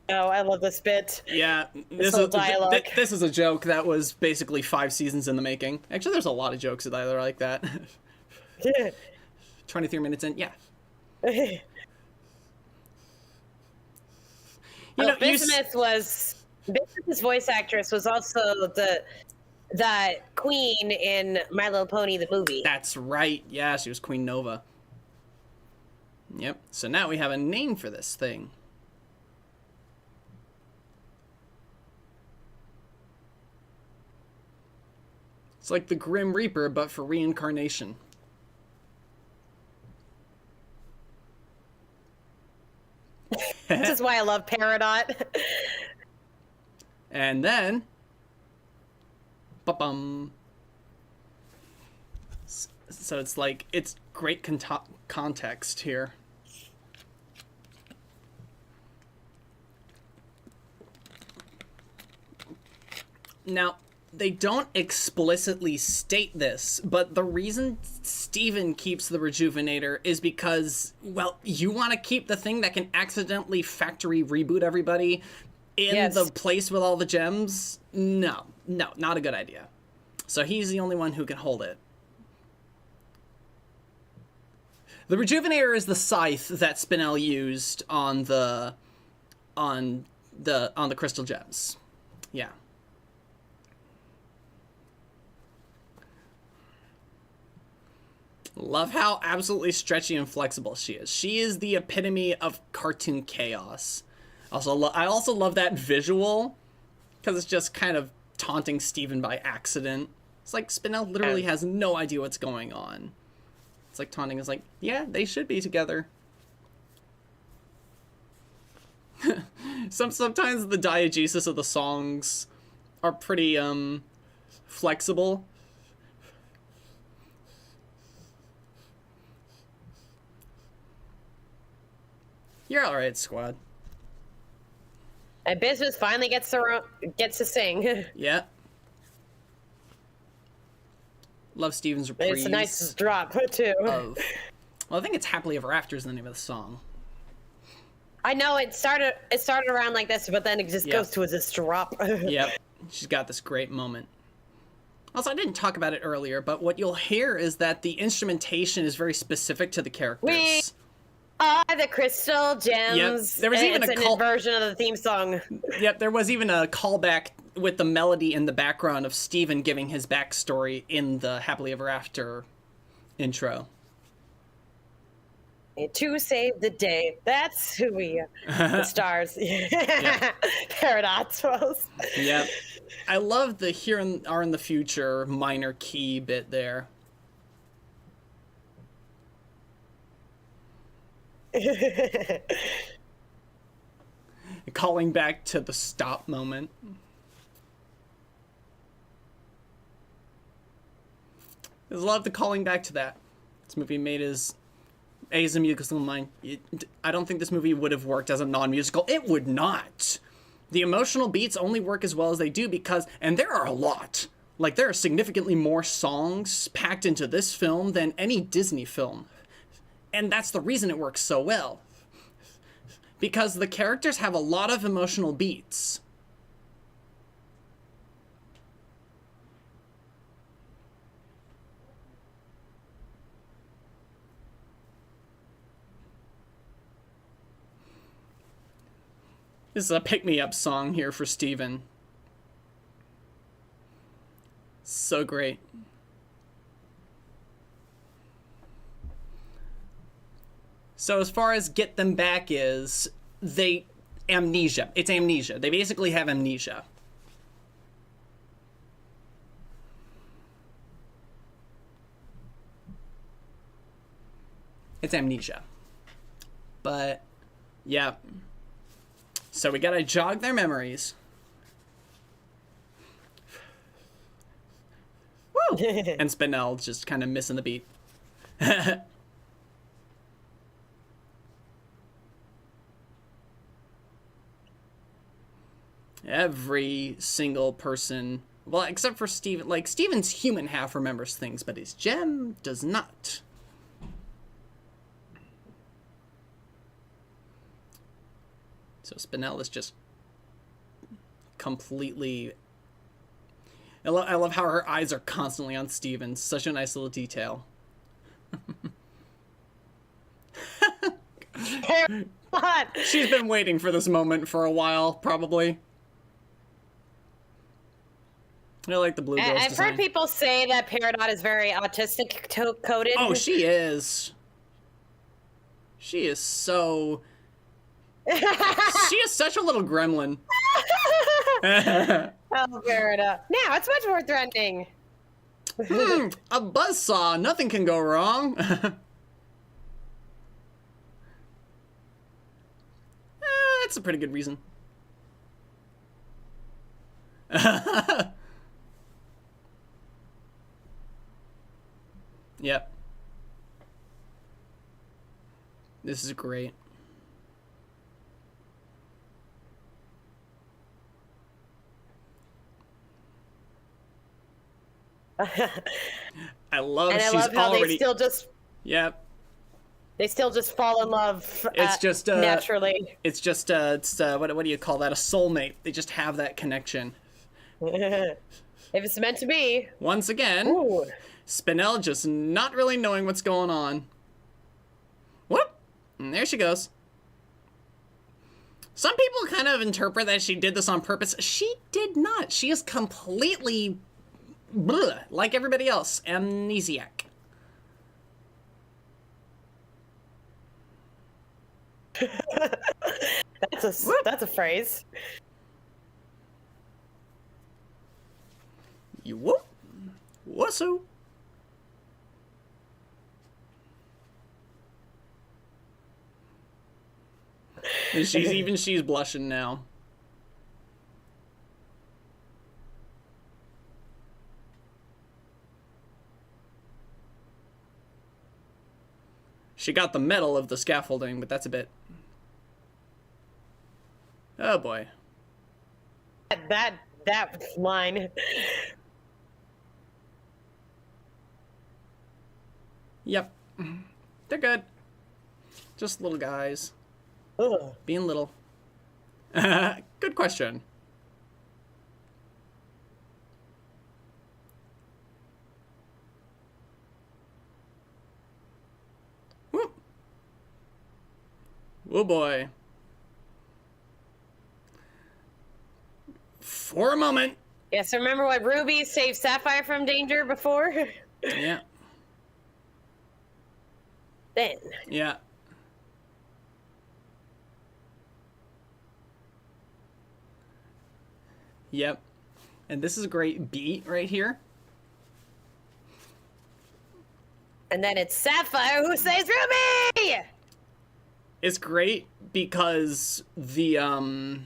Oh, I love this bit. Yeah, this is a joke that was basically 5 seasons in the making. Actually, there's a lot of jokes that are like that. 23 minutes in, yeah. Bismuth's voice actress was also the queen in My Little Pony the movie. That's right. Yeah, she was Queen Nova. Yep. So now we have a name for this thing. It's like the Grim Reaper, but for reincarnation. This is why I love Peridot. And then... Ba-bum. So it's like, it's great context here. Now, they don't explicitly state this, but the reason Steven keeps the Rejuvenator is because, well, you want to keep the thing that can accidentally factory reboot everybody in the place with all the gems? No, not a good idea. So he's the only one who can hold it. The Rejuvenator is the scythe that Spinel used on the crystal gems. Yeah. Love how absolutely stretchy and flexible she is. She is the epitome of cartoon chaos. I also love that visual, because it's just kind of taunting Steven by accident. It's like Spinel literally has no idea what's going on. It's like taunting is like, yeah, they should be together. Sometimes the diegesis of the songs are pretty flexible. You're all right, Squad. And Bismuth finally gets to sing. Yeah. Love Steven's reprise. It's a nice drop too. Well, I think it's "Happily Ever After" is the name of the song. I know it started around like this, but then it just goes to this drop. Yep. She's got this great moment. Also, I didn't talk about it earlier, but what you'll hear is that the instrumentation is very specific to the characters. The crystal gems. Yep. There was even an inversion of the theme song. Yep, there was even a callback with the melody in the background of Steven giving his backstory in the Happily Ever After intro. To save the day. That's who we are. The stars. Paradox. Yep. I love the "here and are in the future" minor key bit there. Calling back to the stop moment. I love the calling back to that. This movie made as a musical mind. I don't think this movie would have worked as a non-musical. It would not. The emotional beats only work as well as they do because, and there are a lot. Like, there are significantly more songs packed into this film than any Disney film. And that's the reason it works so well. Because the characters have a lot of emotional beats. This is a pick-me-up song here for Steven. So great. So as far as Get Them Back is, amnesia. It's amnesia. They basically have amnesia. It's amnesia. But, yeah. So we gotta jog their memories. Woo! And Spinell's just kind of missing the beat. Every single person, well, except for Steven, like, Steven's human half remembers things, but his gem does not. So Spinell is just completely... I love how her eyes are constantly on Steven. Such a nice little detail. She's been waiting for this moment for a while, probably. I like the blue girl's I've design. heard people say that Peridot is very autistic coded. Oh, she is. She is so... She is such a little gremlin. Oh, Peridot. Now, it's much more threatening. A buzzsaw. Nothing can go wrong. That's a pretty good reason. Yep. This is great. I love and I she's love how already... they still just... Yep. They still just fall in love It's just naturally. It's just what do you call that? A soulmate. They just have that connection. If it's meant to be. Once again, Ooh. Spinell just not really knowing what's going on. Whoop! And there she goes. Some people kind of interpret that she did this on purpose. She did not. She is completely bleh, like everybody else. Amnesiac. That's a phrase. You whoop. Wussoo. And she's blushing now. She got the medal of the scaffolding, but that's a bit... Oh boy. That line. Yep. They're good. Just little guys. Ugh. Being little. Good question. Whoop. Oh boy. For a moment. Yes, remember what Ruby saved Sapphire from danger before? Yeah. Then. Yeah. Yep. And this is a great beat right here. And then it's Sapphire who saves Ruby! It's great because the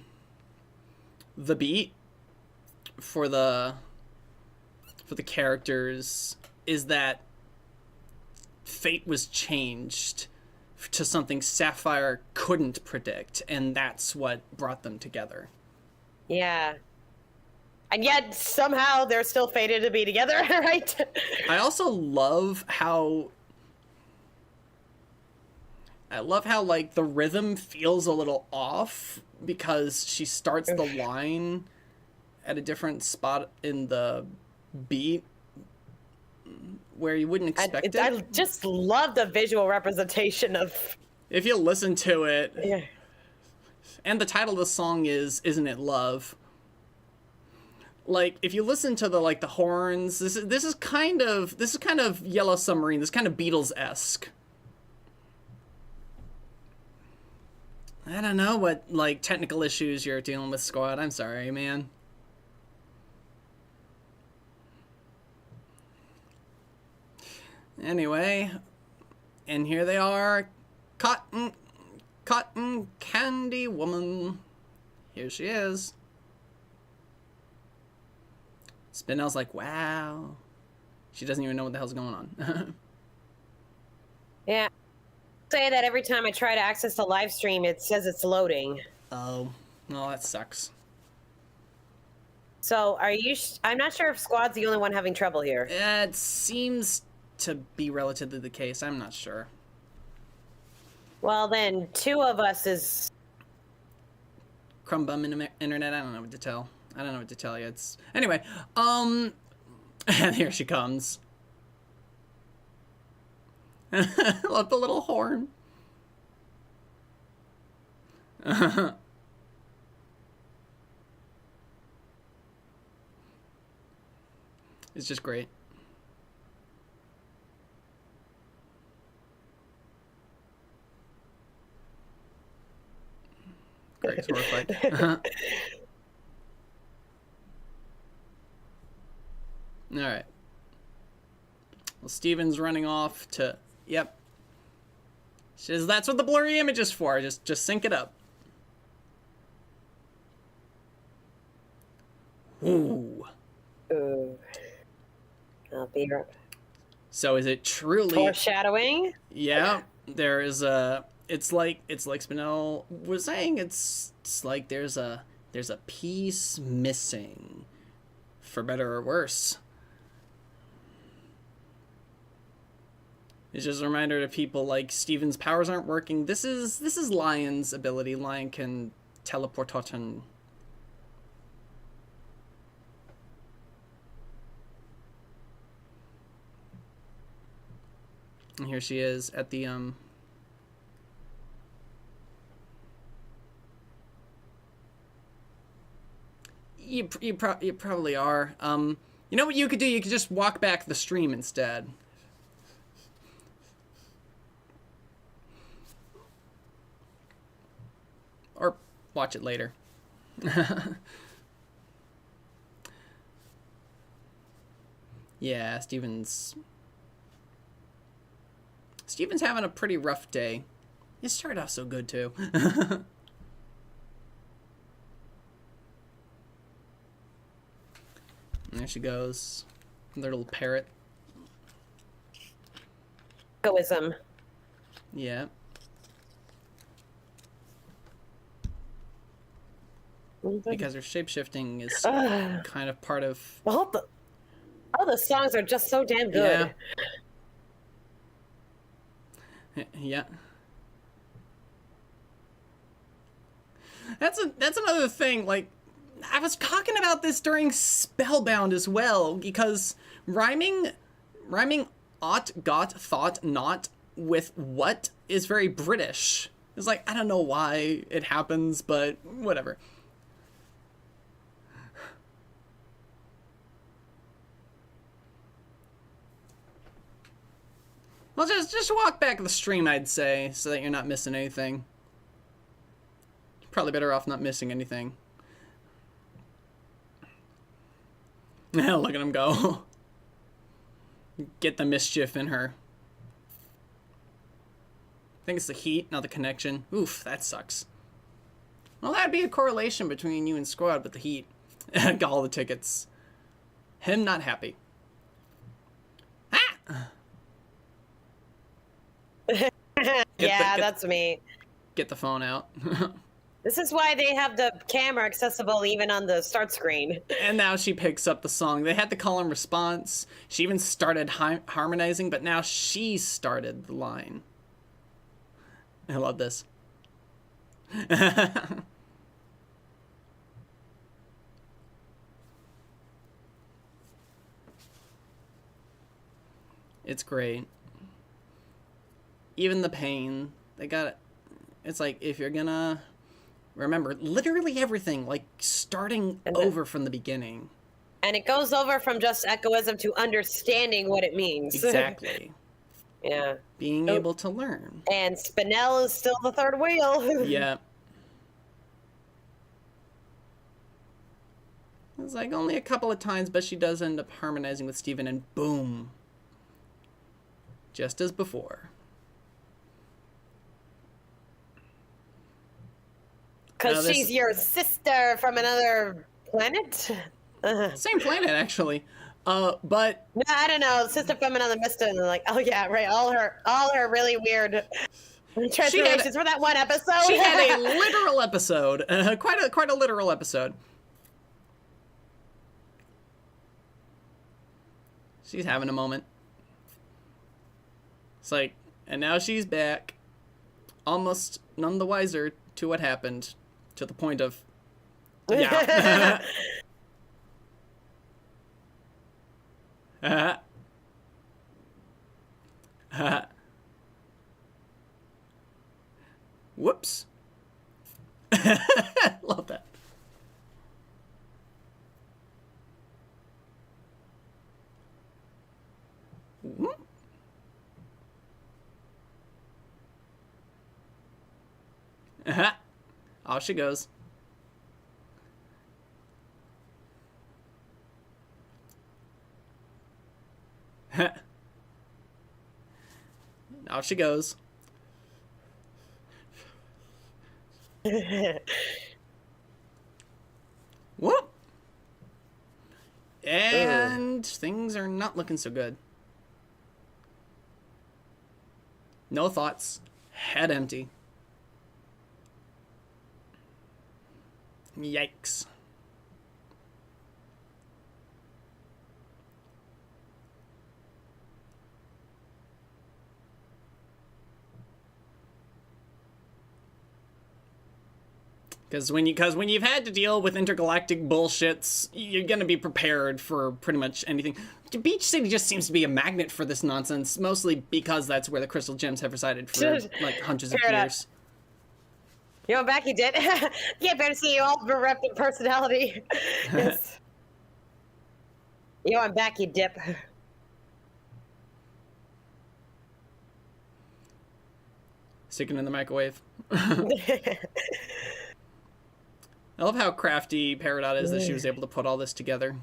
beat for the characters is that fate was changed to something Sapphire couldn't predict, and that's what brought them together. Yeah. And yet, somehow, they're still fated to be together, right? I also love how... like, the rhythm feels a little off, because she starts the line at a different spot in the beat, where you wouldn't expect it. I just love the visual representation of... If you listen to it... Yeah. And the title of the song is Isn't It Love? Like, if you listen to the horns, this is kind of Yellow Submarine. This is kind of Beatles-esque. I don't know what technical issues you're dealing with, Squad. I'm sorry, man. Anyway, and here they are, Cotton Candy Woman. Here she is. Spinel's like, wow. She doesn't even know what the hell's going on. Yeah. Say that every time I try to access the live stream, it says it's loading. Oh, well, that sucks. So, are you... I'm not sure if Squad's the only one having trouble here. It seems to be relatively the case. I'm not sure. Well, then, two of us is... Crumb bum internet. I don't know what to tell. I don't know what to tell you. It's... Anyway, and here she comes. Love the little horn. It's just great. Great sword fight. All right. Well, Steven's running off to... Yep. She says, that's what the blurry image is for. Just sync it up. Ooh. Ooh. I'll be right. So is it truly... Foreshadowing? Yeah. There is a... It's like Spinell was saying. It's like there's a piece missing, for better or worse. It's just a reminder to people like Steven's powers aren't working. This is Lion's ability. Lion can teleport. And here she is at the You probably are. You know what you could do? You could just walk back the stream instead. Or watch it later. Yeah, Steven's having a pretty rough day. It started off so good, too. And there she goes. Their little parrot. Egoism. Yeah. Because her shapeshifting is kind of part of... All the songs are just so damn good. Yeah. That's another thing, like, I was talking about this during Spellbound as well, because rhyming ought, got, thought, not with what is very British. It's like, I don't know why it happens, but whatever. Well, just walk back the stream, I'd say, so that you're not missing anything. Probably better off not missing anything. Look at him go. Get the mischief in her. I think it's the heat, not the connection. Oof, that sucks. Well, that'd be a correlation between you and Squad with the heat. Got all the tickets. Him not happy. Ah! That's me. Get the phone out. This is why they have the camera accessible even on the start screen. And now she picks up the song. They had the call and response. She even started harmonizing, but now she started the line. I love this. It's great. Even the pain, they got it. It's like, if you're gonna remember literally everything, like starting over from the beginning. And it goes over from just echoism to understanding what it means. Exactly. Yeah. Being able to learn. And Spinell is still the third wheel. Yeah. It's like only a couple of times, but she does end up harmonizing with Steven, and boom. Just as before. Because she's your sister from another planet? Same planet, actually. But no, I don't know. Sister from another mister. And they're like, oh yeah, right. All her really weird transformations for that one episode. She had a literal episode. Quite a literal episode. She's having a moment. It's like, and now she's back, almost none the wiser to what happened, to the point of, yeah. Whoops. Love that. Whoop. Off she goes. Off she goes. Whoop. And things are not looking so good. No thoughts. Head empty. Yikes. Because when you've had to deal with intergalactic bullshits, you're gonna be prepared for pretty much anything. Beach City just seems to be a magnet for this nonsense, mostly because that's where the crystal gems have resided for like hundreds of years. You know, Becky did. Yeah, better see you all bereft of personality. Yes. You know, I'm back, you dip. Sticking in the microwave. I love how crafty Peridot is that she was able to put all this together.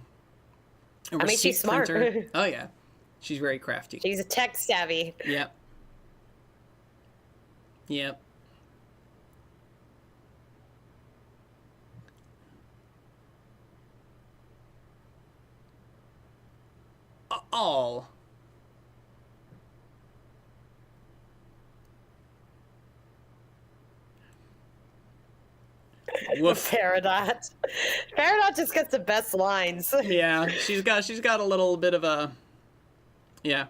I mean, she's smart. Oh, yeah. She's very crafty. She's a tech savvy. Yep. Yep. All. Woof. Peridot. Peridot just gets the best lines. Yeah, she's got a little bit of a, yeah.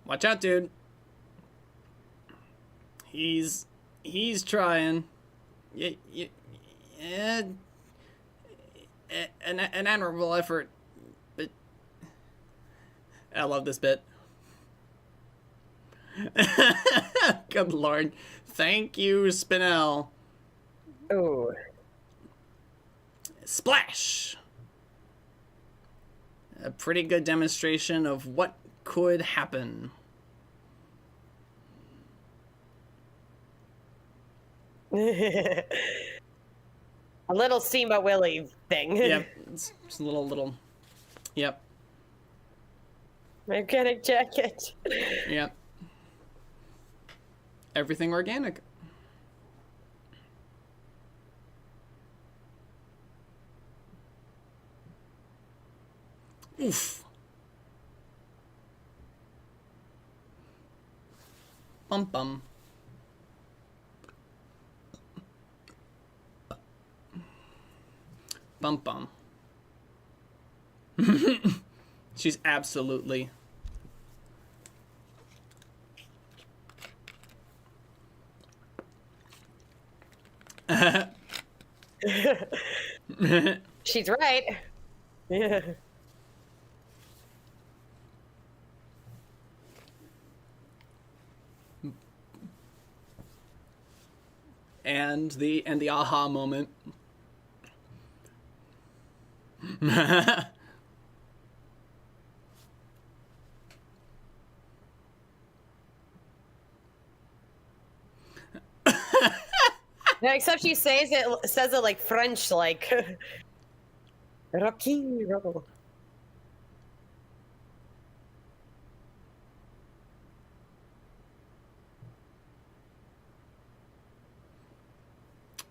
Watch out, dude. He's trying. Yeah, an admirable effort, but I love this bit. Good Lord. Thank you, Spinell. Ooh. Splash! A pretty good demonstration of what could happen. A little Steamboat Willie thing. Yeah, it's just a little Yep. Organic jacket. Yep. Everything organic. Oof. Bum bum. Bum bum. She's absolutely. She's right. Yeah. And the aha moment. Yeah, except she says it like French, like Rocky Roll.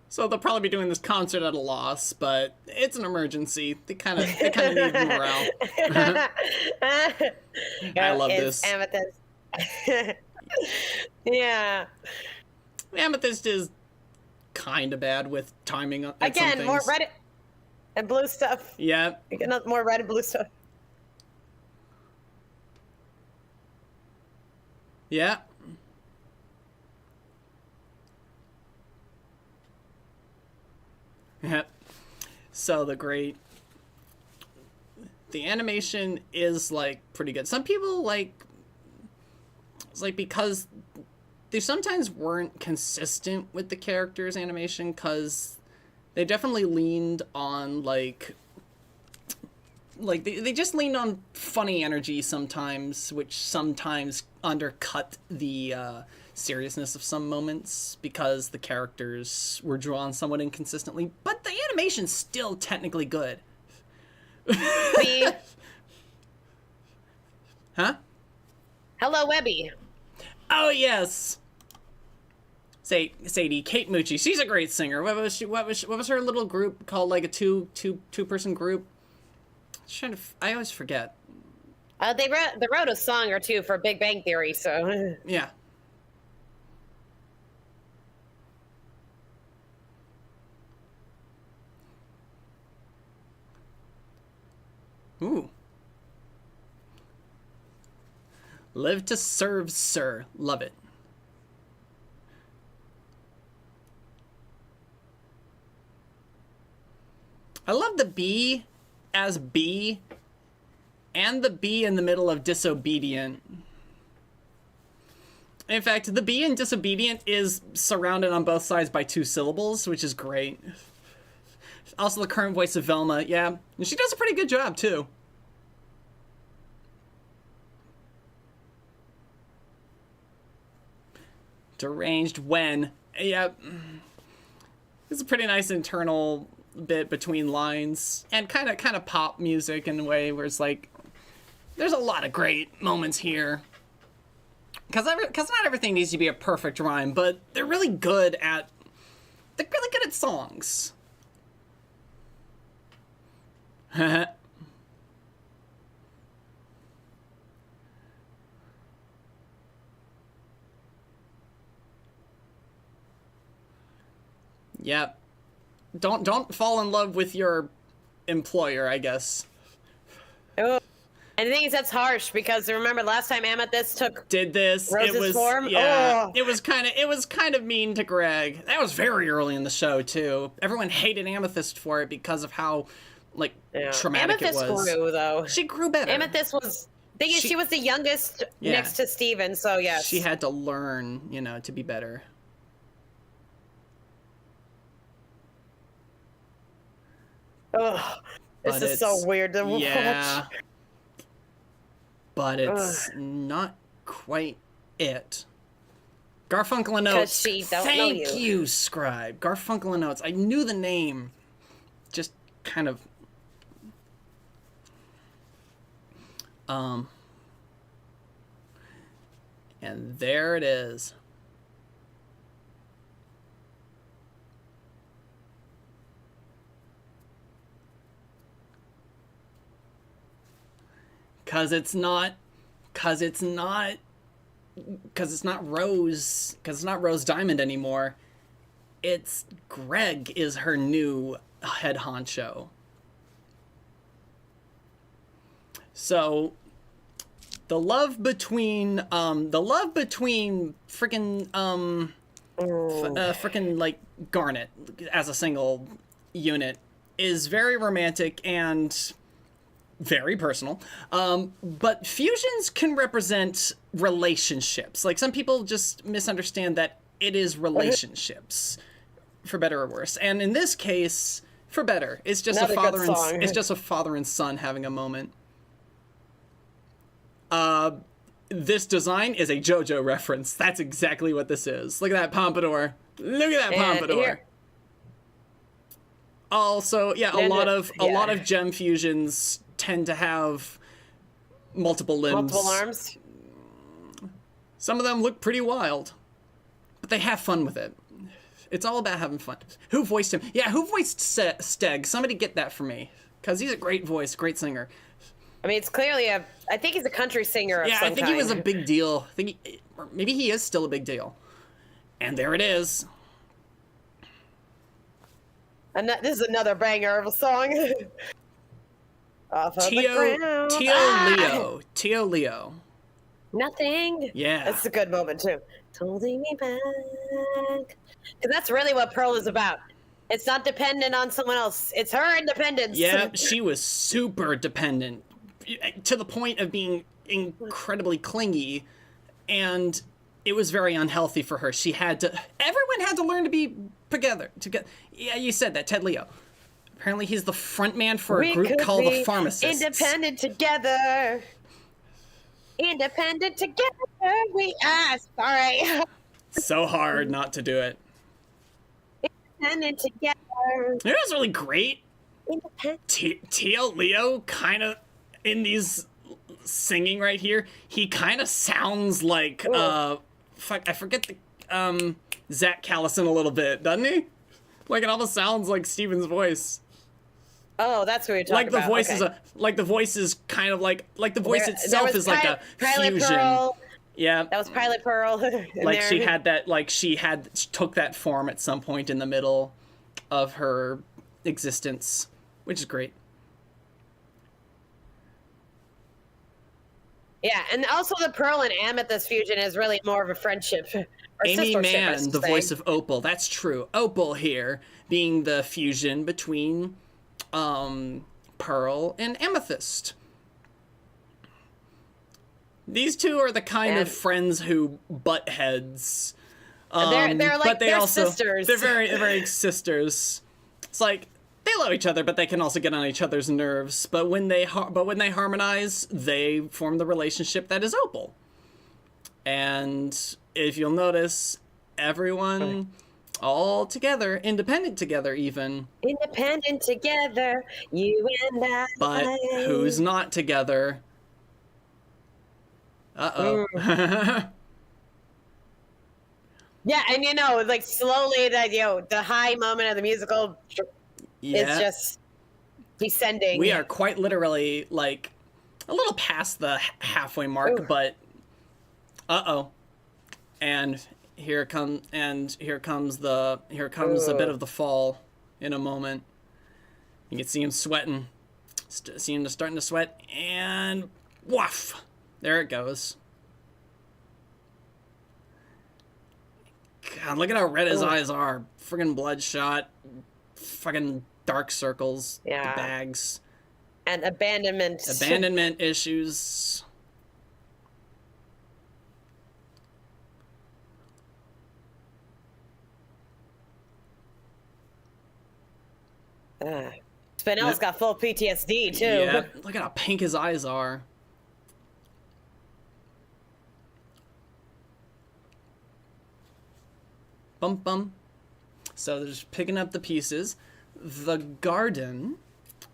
So they'll probably be doing this concert at a loss, but it's an emergency. They kind of need morale. I love this. Amethyst. Yeah. Amethyst is kind of bad with timing. Again, more red and blue stuff. Yeah. More red and blue stuff. Yeah. Yeah. So the animation is like pretty good. Some people it's like because they sometimes weren't consistent with the characters' animation because they definitely leaned on like they just leaned on funny energy sometimes, which sometimes undercut the seriousness of some moments because the characters were drawn somewhat inconsistently, but the animation's still technically good. Huh? Hello, Webby. Oh yes. Sadie, Kate Mucci. She's a great singer. What was her little group called? Like a two person group. I always forget. They wrote a song or two for Big Bang Theory, so yeah. Ooh. Live to serve, sir. Love it. I love the B as B and the B in the middle of disobedient. In fact, the B in disobedient is surrounded on both sides by 2 syllables, which is great. Also, the current voice of Velma, yeah. And she does a pretty good job, too. Deranged when. Yeah. It's a pretty nice internal bit between lines. And kind of pop music in a way where it's like, there's a lot of great moments here. Because not everything needs to be a perfect rhyme, but they're really good at songs. Yep. Don't fall in love with your employer, I guess. Oh. And the thing is, that's harsh because remember last time Amethyst did this Rose's form? Yeah, oh. it was kind of mean to Greg. That was very early in the show too. Everyone hated Amethyst for it because of how traumatic Amethyst it was. Grew though. She grew better. Amethyst was she was the youngest next to Steven, so yes. She had to learn, to be better. Ugh. This is so weird to watch. But it's not quite it. Garfunkel and Oates. Thank you, Scribe. Garfunkel and Oates. I knew the name. Just kind of. And there it is. Cause it's not Rose Diamond anymore. It's Greg is her new head honcho. So the love between frickin' like Garnet as a single unit is very romantic and very personal. But fusions can represent relationships. Like, some people just misunderstand that it is relationships, for better or worse. And in this case, for better. It's just a father and son having a moment. This design is a JoJo reference. That's exactly what this is. Look at that pompadour. Look at that pompadour. Here. Also, yeah, a lot of gem fusions tend to have multiple limbs. Multiple arms. Some of them look pretty wild, but they have fun with it. It's all about having fun. Who voiced him? Yeah, who voiced Steg? Somebody get that for me, because he's a great voice, great singer. I mean, it's clearly I think he's a country singer of some kind. Yeah, I think he was a big deal. Or maybe he is still a big deal. And there it is. And this is another banger of a song. Off of the ground. Tio Leo. Nothing. Yeah. That's a good moment, too. Holding me back. Because that's really what Pearl is about. It's not dependent on someone else. It's her independence. Yeah, she was super dependent. To the point of being incredibly clingy. And it was very unhealthy for her. Everyone had to learn to be together. Yeah, you said that, Ted Leo. Apparently he's the front man for a group called the Pharmacists. Independent together. Independent together we are. Sorry. So hard not to do it. Independent together. It was really great. Tio Leo kind of, in these singing right here, he kind of sounds like, I forget the, Zach Callison a little bit, doesn't he? Like, it almost sounds like Steven's voice. Oh, that's what you're talking about. The voice is kind of like the voice itself is like a Pilot fusion. Pearl. Yeah. That was Pilot Pearl. Like there. she took that form at some point in the middle of her existence, which is great. Yeah, and also the Pearl and Amethyst fusion is really more of a friendship. Amy Mann, the voice of Opal. That's true. Opal here being the fusion between Pearl and Amethyst. These two are the kind of friends who butt heads. They're sisters. They're very sisters. It's like they love each other, but they can also get on each other's nerves. But when they harmonize, they form the relationship that is Opal. And if you'll notice, everyone all together, independent together even. Independent together, you and I. But who's not together? Uh-oh. Yeah, and like slowly the high moment of the musical is just descending. We are quite literally like a little past the halfway mark, but and here comes a bit of the fall in a moment. You can see him sweating. See him starting to sweat, and woof! There it goes. God, look at how red his eyes are. Friggin' bloodshot. Fucking dark circles. Yeah. The bags. And abandonment. Abandonment issues. Spinell's got full PTSD, too. Yeah, look at how pink his eyes are. Bum bum. So they're just picking up the pieces. The garden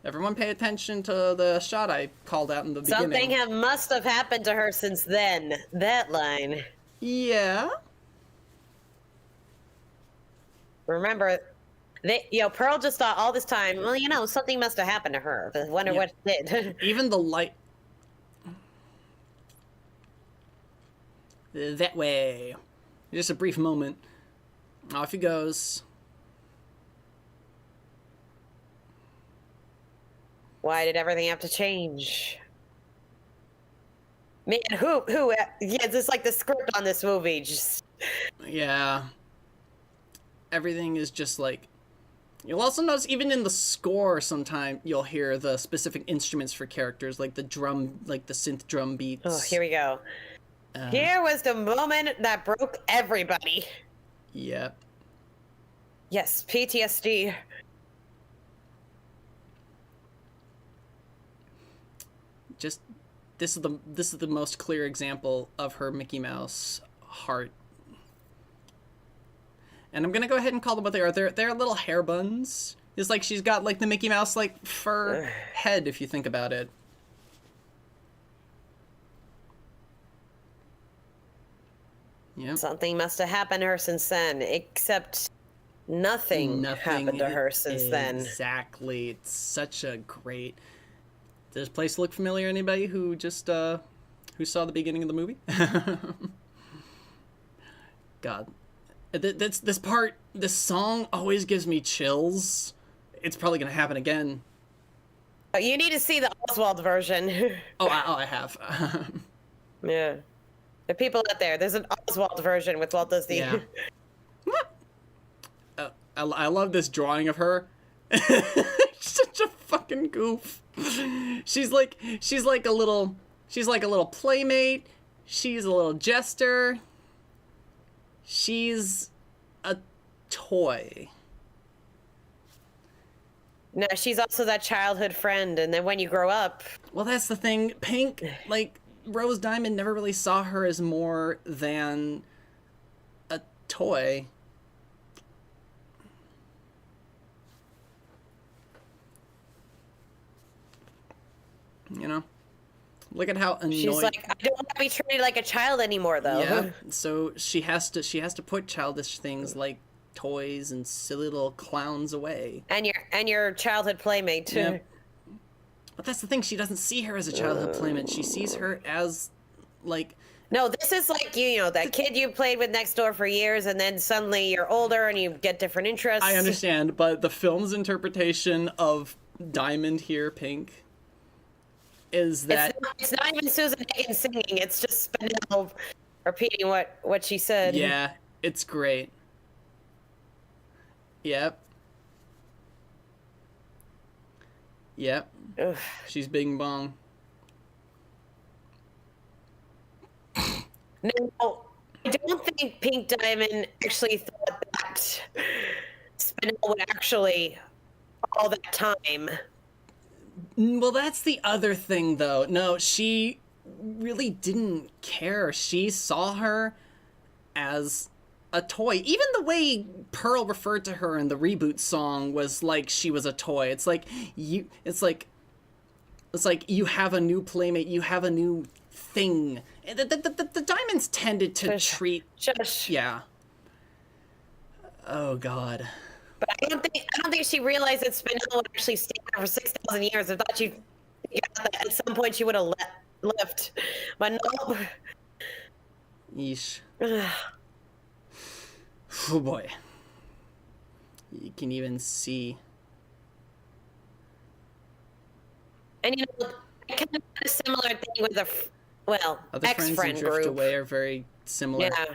Everyone pay attention to the shot I called out in the beginning. Something must have happened to her since then. That line. Yeah. Remember, Pearl just thought all this time, well, something must have happened to her. I wonder what it did. Even the light. That way. Just a brief moment. Off he goes. Why did everything have to change? Man, who, yeah, just like the script on this movie, just... Yeah. Everything is just like... You'll also notice even in the score sometime you'll hear the specific instruments for characters, like the synth drum beats. Oh, here we go. Here was the moment that broke everybody. Yep. Yes, PTSD. Just this is the most clear example of her Mickey Mouse heart. And I'm gonna go ahead and call them what they are. They're little hair buns. It's like she's got like the Mickey Mouse like fur head, if you think about it. Yep. Something must have happened to her since then, except nothing happened to her since then. Exactly. It's such a great... Does this place look familiar? Anybody who just who saw the beginning of the movie? God, this song always gives me chills. It's probably gonna happen again. You need to see the Oswald version. I have. Yeah, the people out there. There's an Oswald version with Walt Disney. Yeah. I love this drawing of her. Such a fucking goof. She's like a little playmate. She's a little jester. She's a toy. No, she's also that childhood friend, and then when you grow up... Well, that's the thing. Pink, like, Rose Diamond never really saw her as more than a toy. You know? Look at how annoying... She's like, I don't want to be treated like a child anymore, though. Yeah, so she has to put childish things like toys and silly little clowns away. And your childhood playmate, too. Yep. But that's the thing, she doesn't see her as a childhood playmate. She sees her as, like... No, this is like, that kid you played with next door for years, and then suddenly you're older and you get different interests. I understand, but the film's interpretation of Diamond here, Pink... is that it's not even Susan Higgins singing, it's just Spinell repeating what she said. Yeah, it's great. Yep. Ugh. She's Bing Bong. No, I don't think Pink Diamond actually thought that Spinell would actually all that time. Well, that's the other thing, though. No, she really didn't care. She saw her as a toy. Even the way Pearl referred to her in the reboot song was like she was a toy. It's like you have a new playmate, you have a new thing. The Diamonds tended to treat... Yeah. Oh, God. But I don't think she realized that Spinell would actually stay there for 6,000 years. I thought she that at some point she would have left. But no. Yeesh. Oh boy. You can even see. And I kind of had a similar thing with Other ex-friend Friends Who Drift group. Away are very similar. Yeah.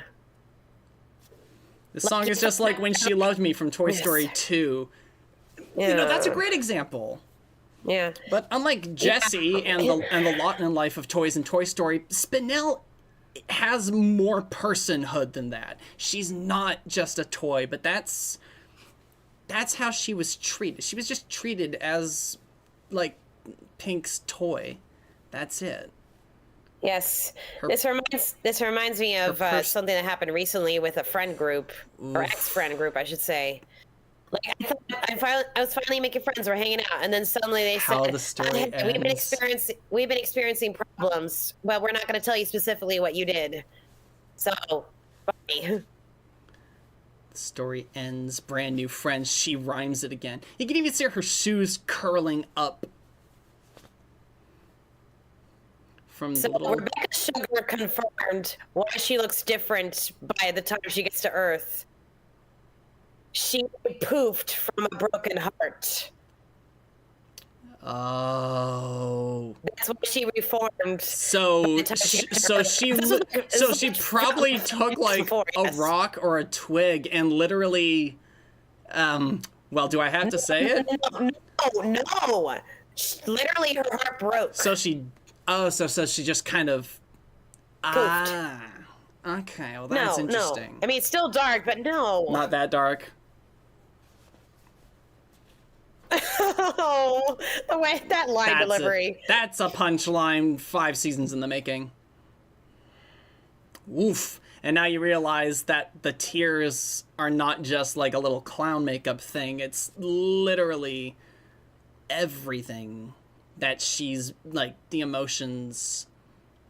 The song is just like When She Loved Me from Toy Story 2. Yeah. That's a great example. Yeah. But unlike Jessie and the lot in life of toys in Toy Story, Spinell has more personhood than that. She's not just a toy, but that's how she was treated. She was just treated as like Pink's toy. That's it. Yes. This reminds me of something that happened recently with a friend group, or ex-friend group, I should say. Like I was finally making friends. We're hanging out, and then suddenly they How said, the story we've been experiencing problems. Well, we're not going to tell you specifically what you did. So, bye. The story ends. Brand new friends. She rhymes it again. You can even see her shoes curling up. From So the little... Rebecca Sugar confirmed why she looks different by the time she gets to Earth. She poofed from a broken heart. Oh. That's why she reformed. So she probably took like a rock or a twig and literally, well, do I have to say it? No. Literally, her heart broke. So she just kind of, poofed. Okay, well that's interesting. No. I mean, it's still dark, but no. Not that dark. Oh, the way that line delivery. That's a punchline 5 seasons in the making. Woof. And now you realize that the tears are not just like a little clown makeup thing. It's literally everything that she's, like, the emotions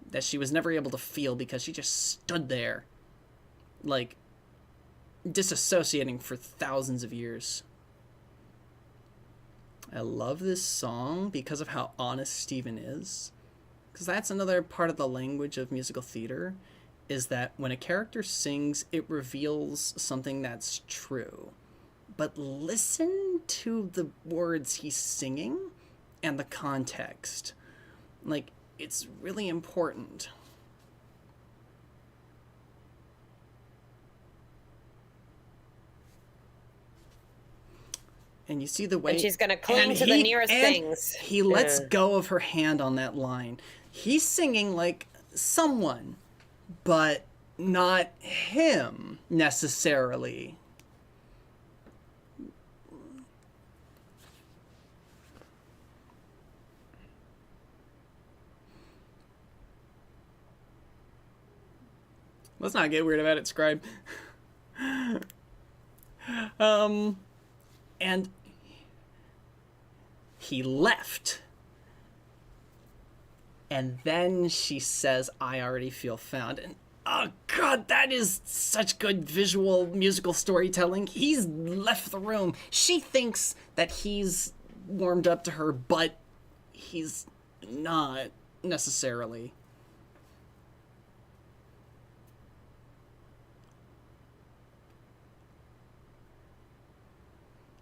that she was never able to feel because she just stood there, like, disassociating for thousands of years. I love this song because of how honest Steven is. Because that's another part of the language of musical theater, is that when a character sings, it reveals something that's true. But listen to the words he's singing and the context. Like, it's really important. And you see the way... And she's going to cling to the nearest things. He lets go of her hand on that line. He's singing like someone, but not him, necessarily. Let's not get weird about it, Scribe. And he left. And then she says, I already feel found. And oh god, that is such good visual musical storytelling. He's left the room. She thinks that he's warmed up to her, but he's not necessarily.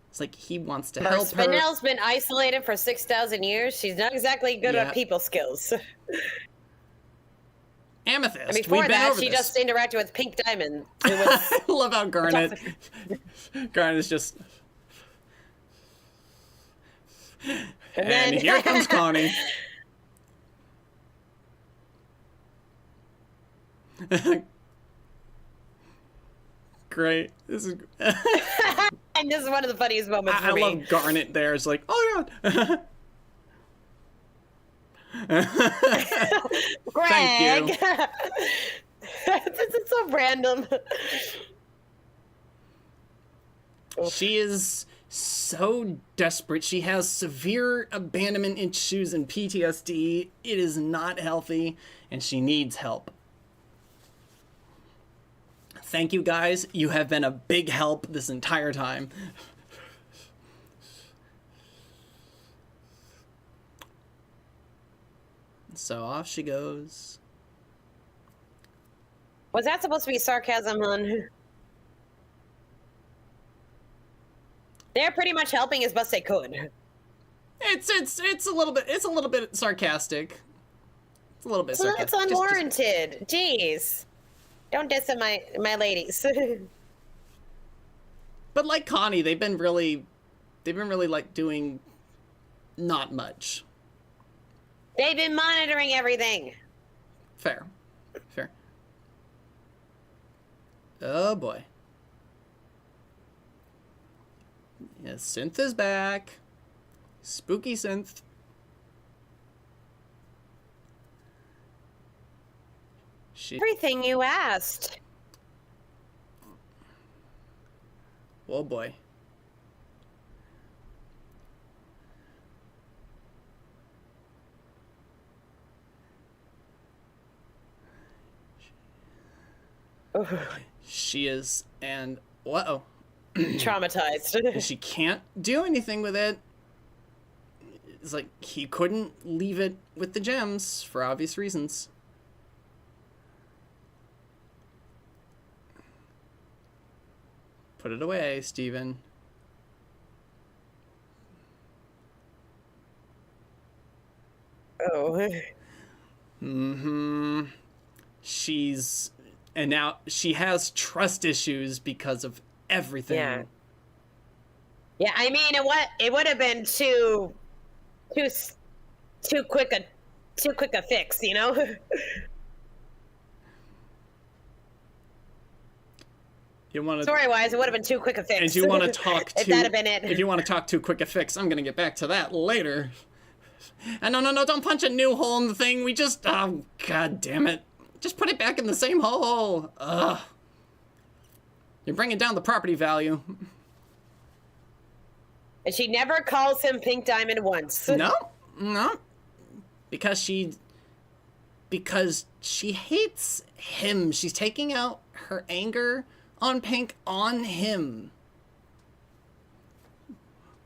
It's like he wants to help her. Spinell's been isolated for 6,000 years. She's not exactly good at people skills. Amethyst. And before that, she just interacted with Pink Diamond. I love how Garnet is just... And here comes Connie. Great. This is... And this is one of the funniest moments for me. I love Garnet there. It's like, oh god. Greg. Thank you. This is so random. She is so desperate. She has severe abandonment issues and PTSD. It is not healthy, and she needs help. Thank you, guys. You have been a big help this entire time. So off she goes. Was that supposed to be sarcasm, hon? They're pretty much helping as best they could. It's a little bit sarcastic. It's a little bit sarcastic. It's unwarranted. Jeez. Don't diss my ladies. But like Connie, they've been really like doing not much. They've been monitoring everything. Fair. Oh boy. Yeah, synth is back. Spooky synth. Everything you asked. Oh boy. She is, and whoa. Traumatized. She can't do anything with it. It's like he couldn't leave it with the gems for obvious reasons. Put it away, Steven. Oh. Mm-hmm. And now she has trust issues because of everything. Yeah. Yeah, I mean, it would have been too quick a fix, you know? Story-wise, it would have been too quick a fix. And you want to talk if that had been it. If you want to talk too quick a fix, I'm going to get back to that later. And no, don't punch a new hole in the thing. We just, oh, god damn it. Just put it back in the same hole. Ugh. You're bringing down the property value. And she never calls him Pink Diamond once. No. Because she hates him. She's taking out her anger on Pink on him.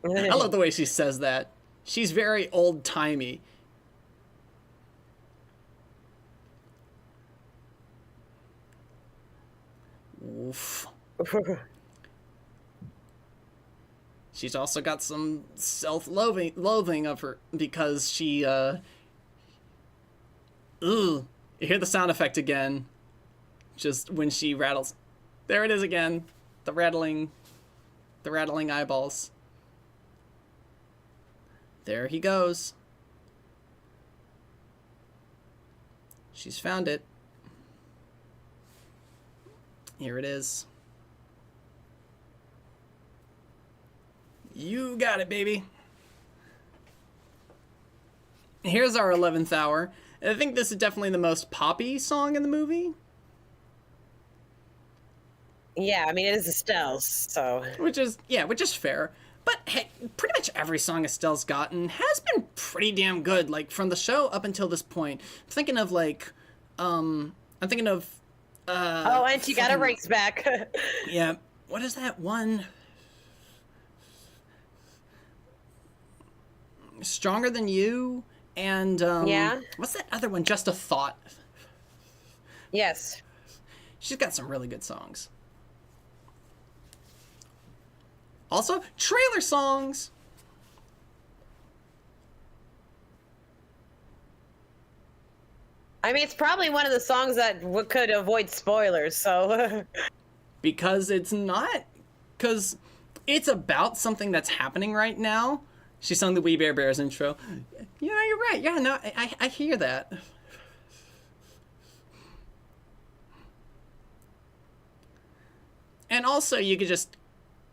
I love the way she says that. She's very old-timey. Oof. She's also got some self-loathing of her because she, Ooh. You hear the sound effect again. Just when she rattles. There it is again. The rattling eyeballs. There he goes. She's found it. Here it is. You got it, baby. Here's our 11th hour. I think this is definitely the most poppy song in the movie. Yeah, I mean, it is Estelle's, so... Which is fair. But, hey, pretty much every song Estelle's gotten has been pretty damn good, like, from the show up until this point. I'm thinking of, like, oh, and she got her rakes back. Yeah. What is that one? Stronger Than You, and, yeah? What's that other one? Just a Thought. Yes. She's got some really good songs. Also, trailer songs. I mean, it's probably one of the songs that could avoid spoilers, so... Because it's about something that's happening right now. She sung the We Bare Bears intro. Yeah, you're right. Yeah, no, I hear that. And also, you could just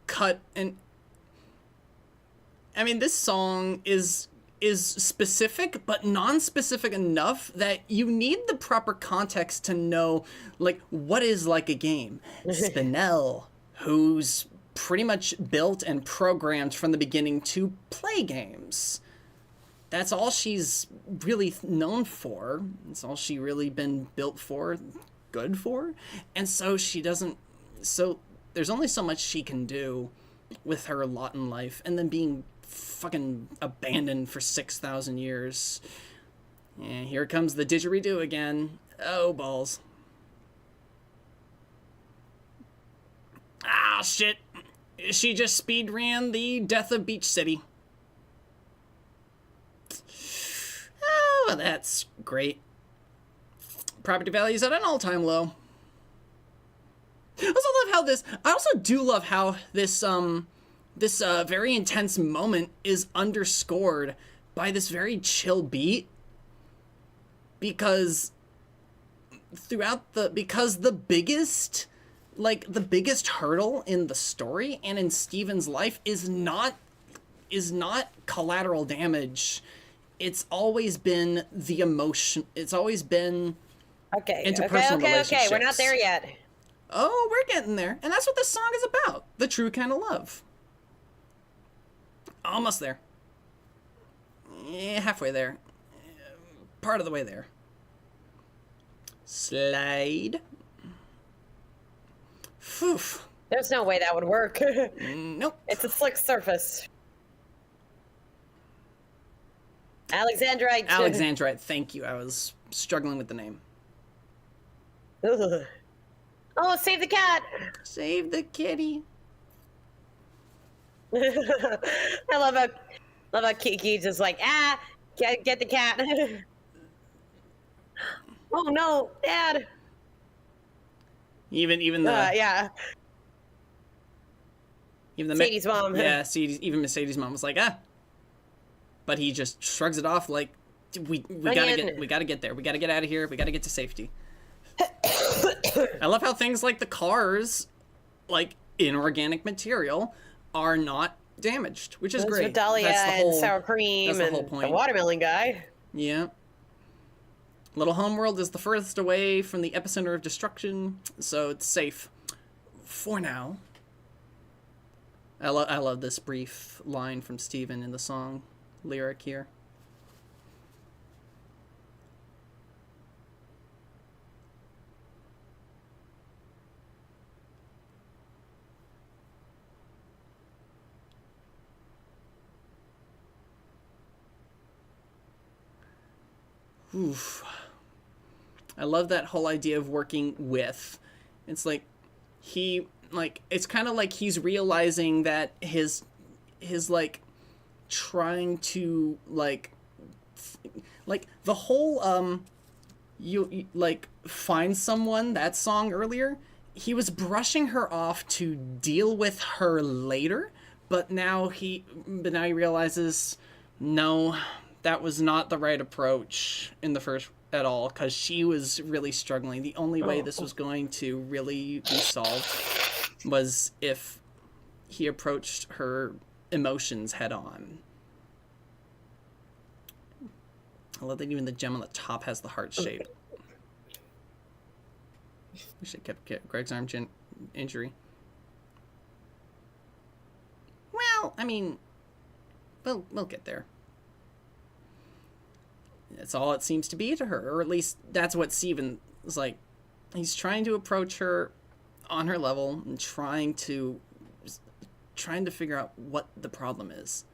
cut and... I mean, this song is specific, but non-specific enough that you need the proper context to know, like, what is like a game. Spinell, who's pretty much built and programmed from the beginning to play games. That's all she's really known for. It's all she really been built for, good for. And so she doesn't... So there's only so much she can do with her lot in life, and then being fucking abandoned for 6,000 years. And here comes the didgeridoo again. Oh, balls. Ah, shit. She just speed ran the death of Beach City. Oh, that's great. Property values at an all-time low. I also do love how this very intense moment is underscored by this very chill beat. Because the biggest hurdle in the story and in Steven's life is not collateral damage. It's always been the emotion. It's always been interpersonal relationships. Okay. We're not there yet. Oh, we're getting there. And that's what this song is about. The true kind of love. Almost there. Yeah, halfway there. Part of the way there. Slide. Phew. There's no way that would work. Nope. It's a slick surface. Alexandrite. Alexandrite, thank you. I was struggling with the name. Ugh. Oh, save the cat! Save the kitty. I love how Kiki just like, get the cat. Oh no, Dad. Even the yeah. Even the Sadie's mom. Yeah, even Mercedes' mom was like, but he just shrugs it off like, we gotta get there. We gotta get out of here. We gotta get to safety. I love how things like the cars, like inorganic material, are not damaged, which is great. Dahlia and sour cream that's the and whole point. the watermelon guy. Yeah. Little Homeworld is the furthest away from the epicenter of destruction, so it's safe for now. I love this brief line from Steven in the song lyric here. Oof. I love that whole idea of working with. It's like it's kind of like he's realizing that his like trying to like the whole you like find someone, that song earlier, he was brushing her off to deal with her later, but now he realizes no, that was not the right approach in the first at all, because she was really struggling. The only way this was going to really be solved was if he approached her emotions head on. I love that even the gem on the top has the heart shape. Wish I kept Greg's arm injury. Well, I mean, we'll get there. That's all it seems to be to her, or at least that's what Steven is like. He's trying to approach her on her level and trying to figure out what the problem is.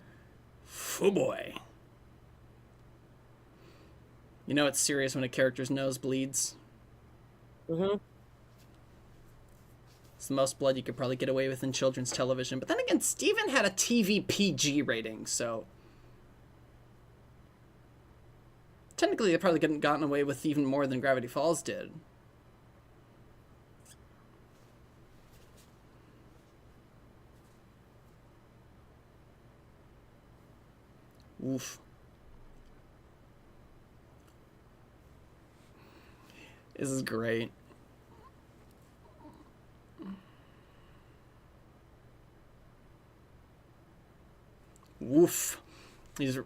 Oh boy. You know it's serious when a character's nose bleeds. Mm-hmm. It's the most blood you could probably get away with in children's television. But then again, Steven had a TV PG rating, so technically, they probably couldn't have gotten away with even more than Gravity Falls did. Oof. This is great. Woof. He's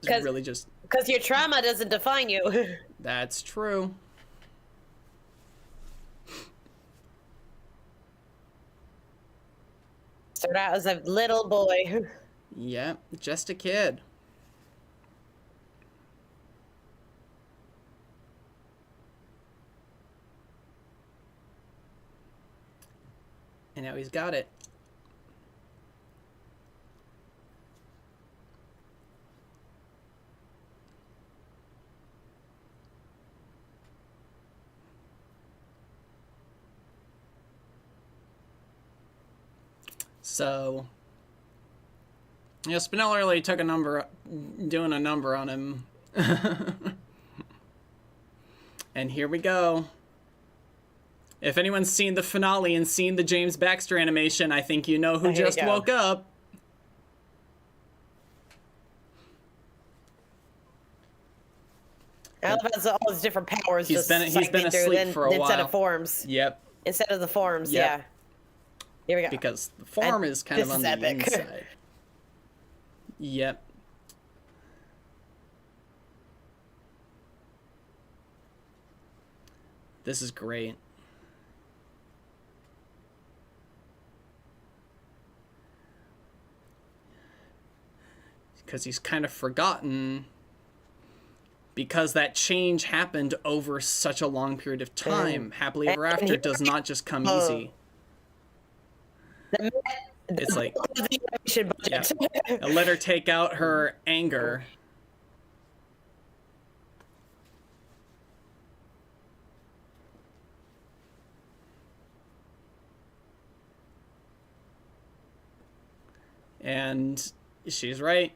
really just... Because your trauma doesn't define you. That's true. Started out as a little boy. Yeah, just a kid. And now he's got it. So, Spinella really took doing a number on him. And here we go. If anyone's seen the finale and seen the James Baxter animation, I think you know who just woke up. Alf has all his different powers. He's been asleep for a while. Instead of forms. Yep. Instead of the forms, yeah. Here we go. Because the form is kind of on the inside. Yep. This is great. Because he's kind of forgotten, because that change happened over such a long period of time. Happily Ever After does not just come easy. It's like, the animation budget. yeah. Let her take out her anger. And she's right.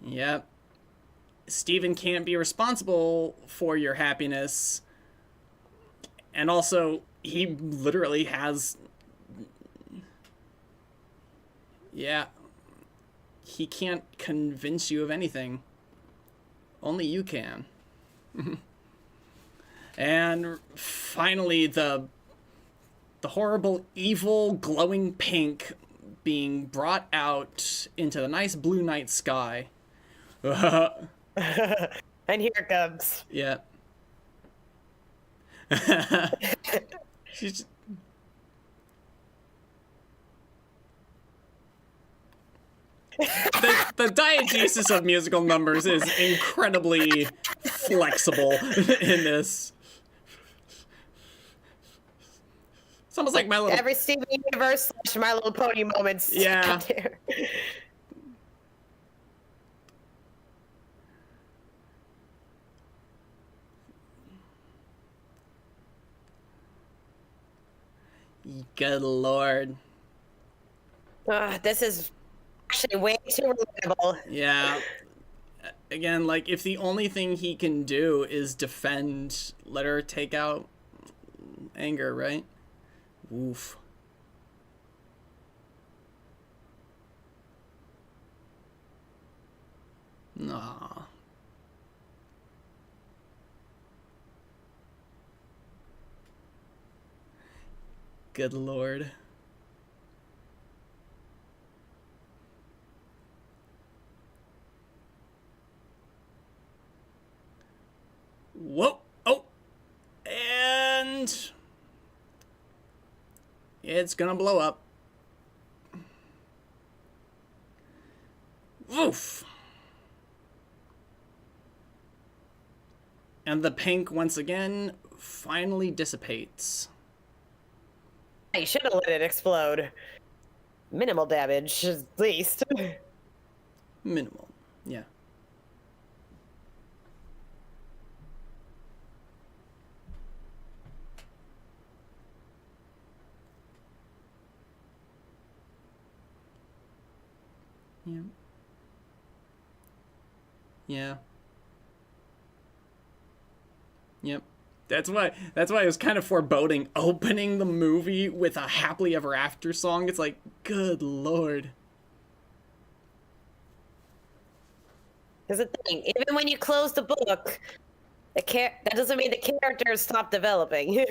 Yep. Steven can't be responsible for your happiness. And also, he literally has... Yeah. He can't convince you of anything. Only you can. And finally, the horrible, evil, glowing pink being brought out into the nice blue night sky. And here it comes. Yeah. She's... The diegesis of musical numbers is incredibly flexible in this. It's almost like My Little... Every Steven Universe / My Little Pony moments. Yeah. Good lord. This is actually way too relatable. Yeah. Again, like, if the only thing he can do is defend, let her take out anger, right? Oof. Nah. Good lord. Whoa! Oh! And... it's gonna blow up. Oof! And the pink, once again, finally dissipates. You should have let it explode. Minimal damage, at least. Minimal, yeah. Yeah. Yeah. Yep. That's why it was kind of foreboding opening the movie with a happily ever after song. It's like, good lord. Here's the thing, even when you close the book, that doesn't mean the characters stop developing.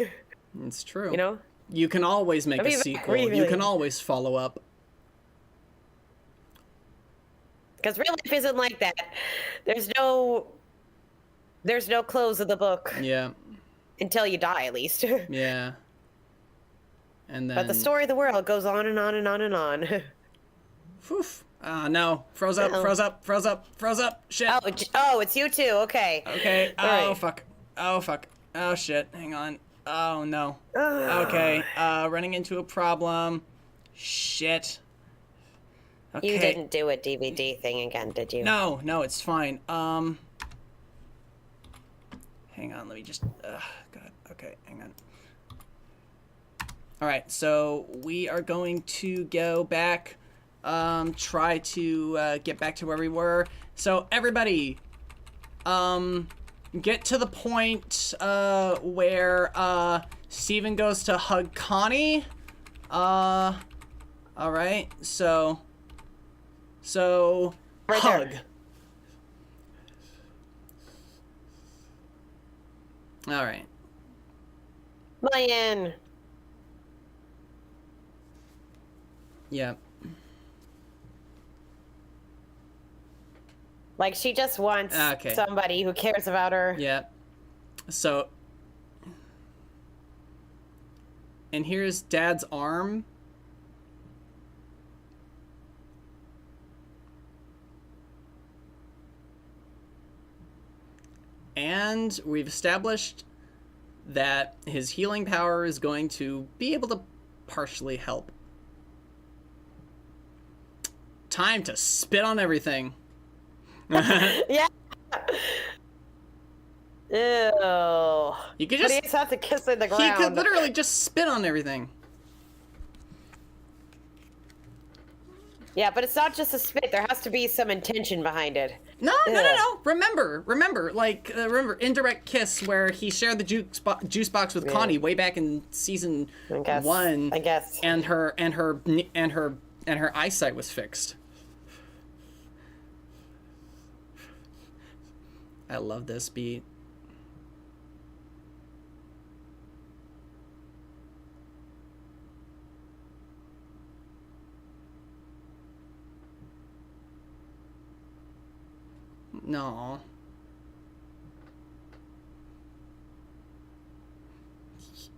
It's true. You know? You can always make a sequel. You can always follow up. Because real life isn't like that. There's no close of the book. Yeah. Until you die, at least. Yeah. And then... but the story of the world goes on and on and on and on. Whew. No. Froze up, froze up, froze up, froze up. Shit. Oh, it's you too. Okay. Okay. Oh, right. fuck. Oh, fuck. Oh, shit. Hang on. Oh, no. Okay. Running into a problem. Shit. Okay. You didn't do a DVD thing again, did you? No, it's fine. Hang on, let me just... God, okay, hang on. Alright, so we are going to go back, try to get back to where we were. So, everybody, get to the point where Steven goes to hug Connie. Alright, so right hug. There. All right. Lion. Yeah. Like, she just wants somebody who cares about her. Yeah. So, and here's Dad's arm. And we've established that his healing power is going to be able to partially help. Time to spit on everything. Yeah. Ew. You could But just he just has to kiss in the ground. He could literally just spit on everything. Yeah, but it's not just a spit. There has to be some intention behind it. No. Remember, remember, indirect kiss where he shared the juice box with Connie way back in season 1. I guess. And her eyesight was fixed. I love this beat. No.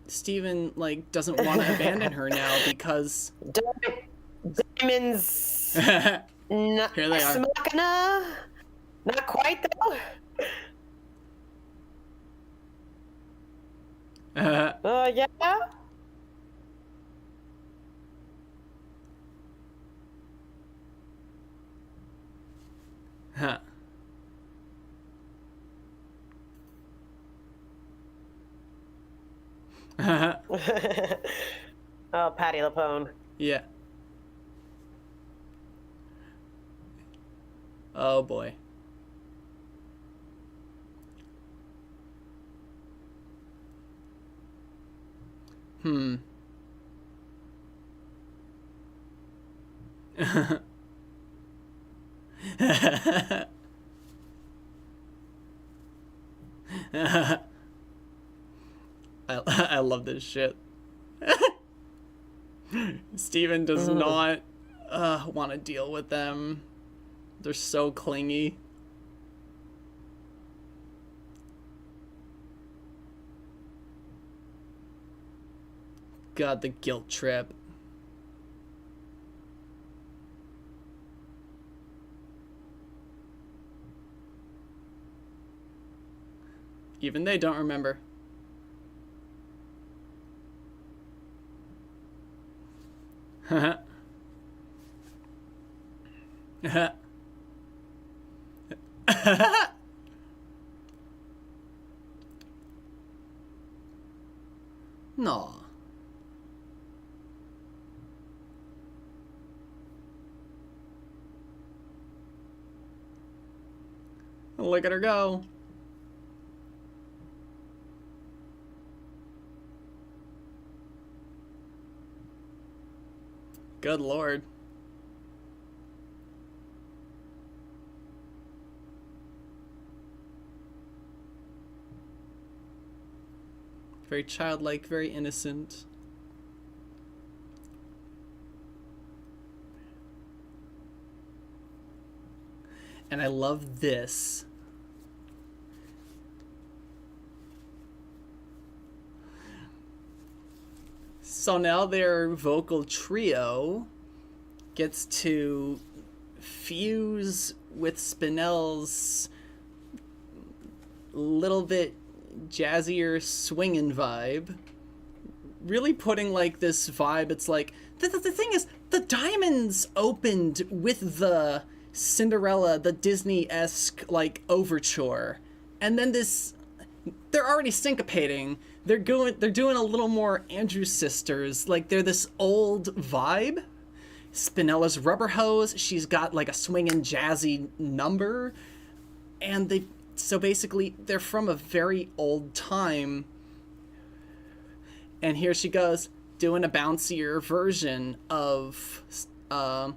Steven, like, doesn't want to abandon her now because... Diamonds... Here they are. Machina? Not quite, though. Yeah? Huh. Oh, Patty LaPone. Yeah. Oh boy. I love this shit. Steven does not want to deal with them. They're so clingy. God, the guilt trip. Even they don't remember. No. Look at her go. Good Lord. Very childlike, very innocent. And I love this. So now their vocal trio gets to fuse with Spinell's little bit jazzier swinging vibe. Really putting like this vibe. It's like, the thing is, the Diamonds opened with the Cinderella, the Disney-esque like overture. And then this, they're already syncopating. They're doing a little more Andrew Sisters. Like, they're this old vibe. Spinella's Rubber Hose. She's got like a swinging jazzy number. And so basically they're from a very old time. And here she goes doing a bouncier version of, I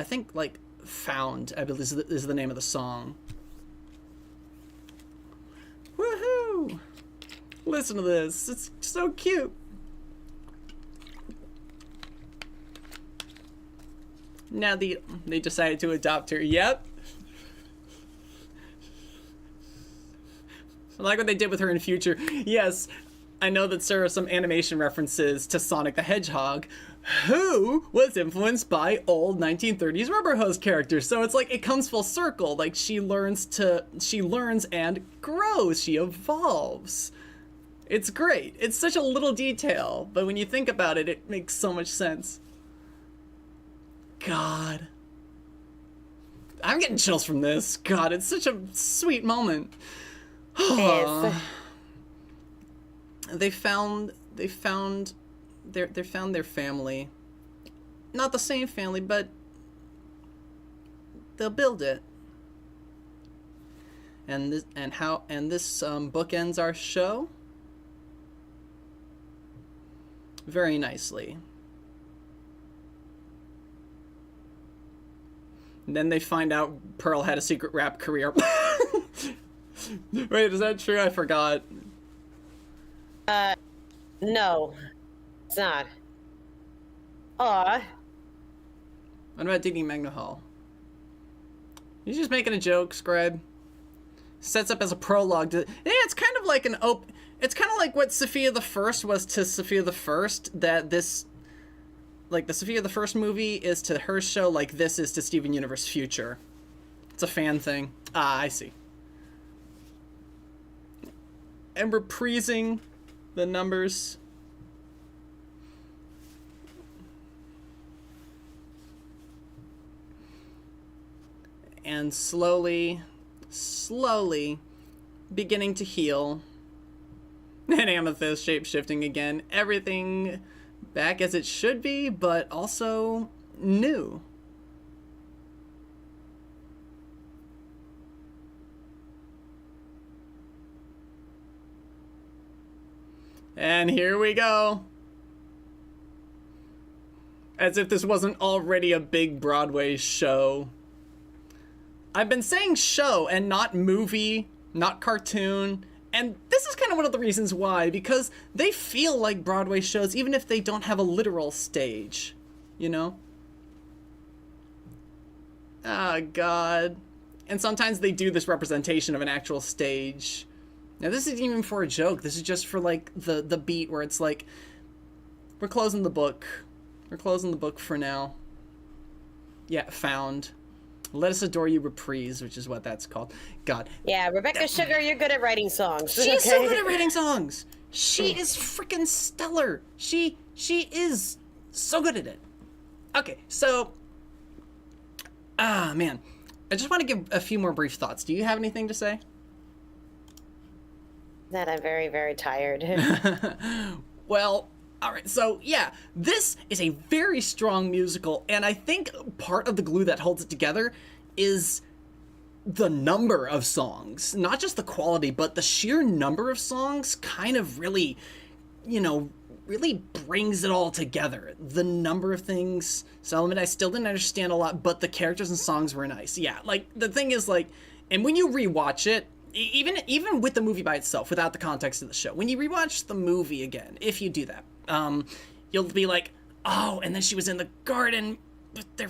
think like Found, I believe is the name of the song. Woohoo! Listen to this. It's so cute. Now they decided to adopt her. Yep. I like what they did with her in future. Yes, I know that there are some animation references to Sonic the Hedgehog, who was influenced by old 1930s Rubber Hose characters. So it's like it comes full circle. Like she learns and grows. She evolves. It's great. It's such a little detail, but when you think about it, it makes so much sense. God. I'm getting chills from this. God, it's such a sweet moment. They found their family. Not the same family, but they'll build it. And this book ends our show very nicely. And then they find out Pearl had a secret rap career. Wait, is that true? I forgot. No, it's not. Aw. What about Didi Magnahall? He's just making a joke, Scribe. Sets up as a prologue to... Yeah, it's kind of like it's kind of like what Sophia the First was to Sophia the First, that this... Like, the Sophia the First movie is to her show like this is to Steven Universe Future. It's a fan thing. Ah, I see. And reprising the numbers. And slowly beginning to heal. And Amethyst shape-shifting again. Everything back as it should be, but also new. And here we go. As if this wasn't already a big Broadway show. I've been saying show and not movie, not cartoon, and this is kind of one of the reasons why, because they feel like Broadway shows even if they don't have a literal stage, you know? Ah, God. And sometimes they do this representation of an actual stage. Now, this isn't even for a joke. This is just for, like, the beat where it's like, we're closing the book. We're closing the book for now. Yeah, found. Let Us Adore You reprise, which is what that's called. God. Yeah, Rebecca Sugar, you're good at writing songs. She's so good at writing songs. She is freaking stellar. She is so good at it. Okay, so... Ah, man. I just want to give a few more brief thoughts. Do you have anything to say? That I'm very, very tired. Well... Alright, so yeah, this is a very strong musical, and I think part of the glue that holds it together is the number of songs. Not just the quality, but the sheer number of songs kind of really, really brings it all together. The number of things, Solomon, I still didn't understand a lot, but the characters and songs were nice. Yeah, like, the thing is, like, and when you rewatch it, even with the movie by itself, without the context of the show, when you rewatch the movie again, if you do that, you'll be like, oh, and then she was in the garden with her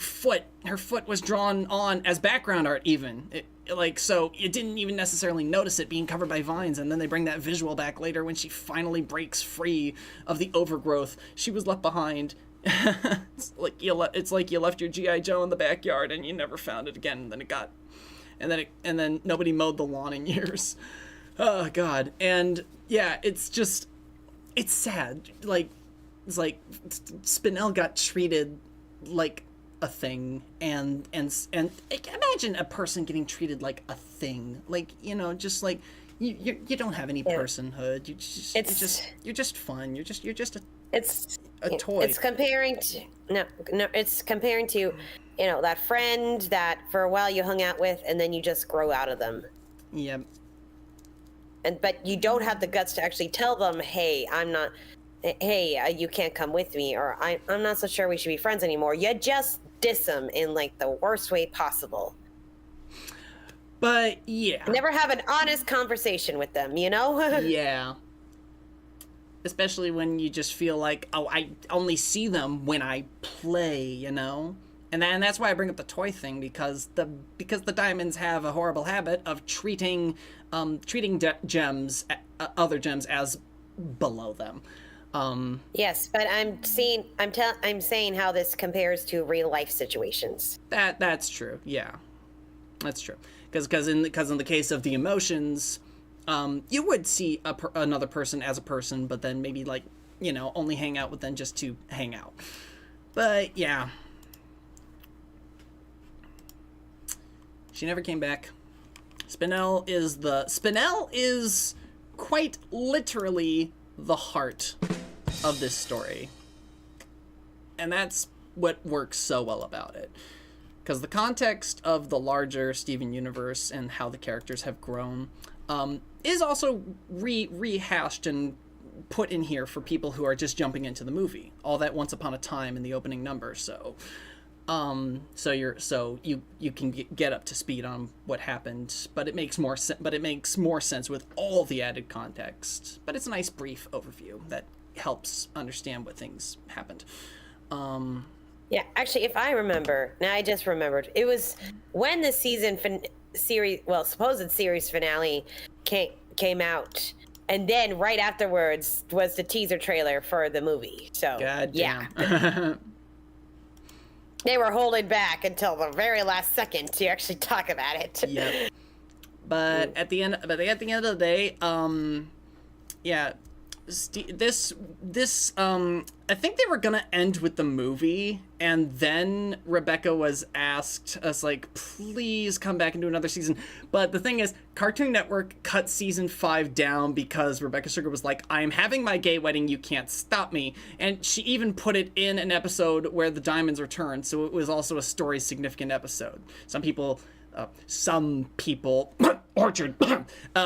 foot was drawn on as background art even. So you didn't even necessarily notice it being covered by vines, and then they bring that visual back later when she finally breaks free of the overgrowth she was left behind. It's like you left your G.I. Joe in the backyard and you never found it again, and then nobody mowed the lawn in years. Oh, God. And yeah, it's sad. It's like Spinell got treated like a thing, and imagine a person getting treated like a thing. Like, just like you don't have any personhood. You're just fun. You're just a toy. It's comparing to that friend that for a while you hung out with and then you just grow out of them. Yep. But you don't have the guts to actually tell them, hey, you can't come with me, or I'm not so sure we should be friends anymore. You just diss them in like the worst way possible. But yeah. Never have an honest conversation with them, Yeah. Especially when you just feel like, oh, I only see them when I play, And that's why I bring up the toy thing, because the diamonds have a horrible habit of treating gems, other gems, as below them. Yes, but I'm saying how this compares to real life situations. That's true. Yeah, that's true. Because in the case of the emotions, you would see another person as a person, but then maybe, like, you know, only hang out with them just to hang out. But, yeah. She never came back. Spinel is quite literally the heart of this story. And that's what works so well about it. Because the context of the larger Steven universe and how the characters have grown is also rehashed and put in here for people who are just jumping into the movie. All that once upon a time in the opening number, so you can get up to speed on what happened, but it makes more sense with all the added context. But it's a nice brief overview that helps understand what things happened. Yeah, actually, if I remember, now I just remembered, it was when the supposed series finale came out, and then right afterwards was the teaser trailer for the movie. So, God damn. Yeah. They were holding back until the very last second to actually talk about it. Yep. But at the end of the day, yeah, this I think they were gonna end with the movie, and then Rebecca was asked us, like, please come back and do another season. But the thing is, Cartoon Network cut season 5 down because Rebecca Sugar was like, I'm having my gay wedding, you can't stop me. And she even put it in an episode where the diamonds returned, so it was also a story significant episode. Some people Orchard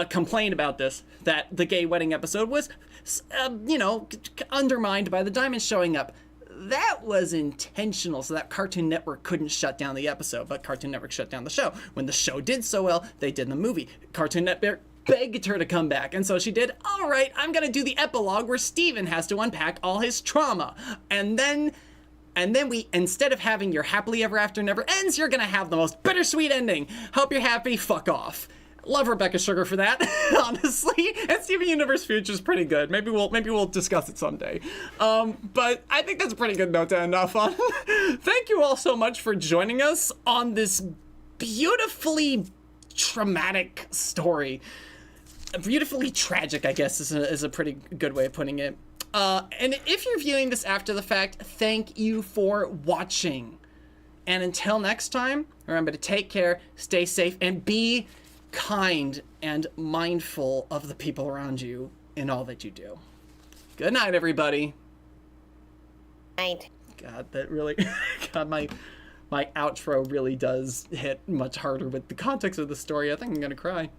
complained about this, that the gay wedding episode was undermined by the diamonds showing up. That was intentional so that Cartoon Network couldn't shut down the episode, but Cartoon Network shut down the show. When the show did so well, they did the movie. Cartoon Network begged her to come back, and so she did. All right, I'm gonna do the epilogue where Steven has to unpack all his trauma, and then we, instead of having your happily ever after never ends, you're gonna have the most bittersweet ending. Hope you're happy, fuck off. Love Rebecca Sugar for that, honestly. And Steven Universe Future is pretty good. Maybe we'll discuss it someday. But I think that's a pretty good note to end off on. Thank you all so much for joining us on this beautifully traumatic story. Beautifully tragic, I guess, is a pretty good way of putting it. And if you're viewing this after the fact, thank you for watching. And until next time, remember to take care, stay safe, and be kind and mindful of the people around you in all that you do. Good night, everybody. Night. God, that really... God, my outro really does hit much harder with the context of the story. I think I'm gonna cry.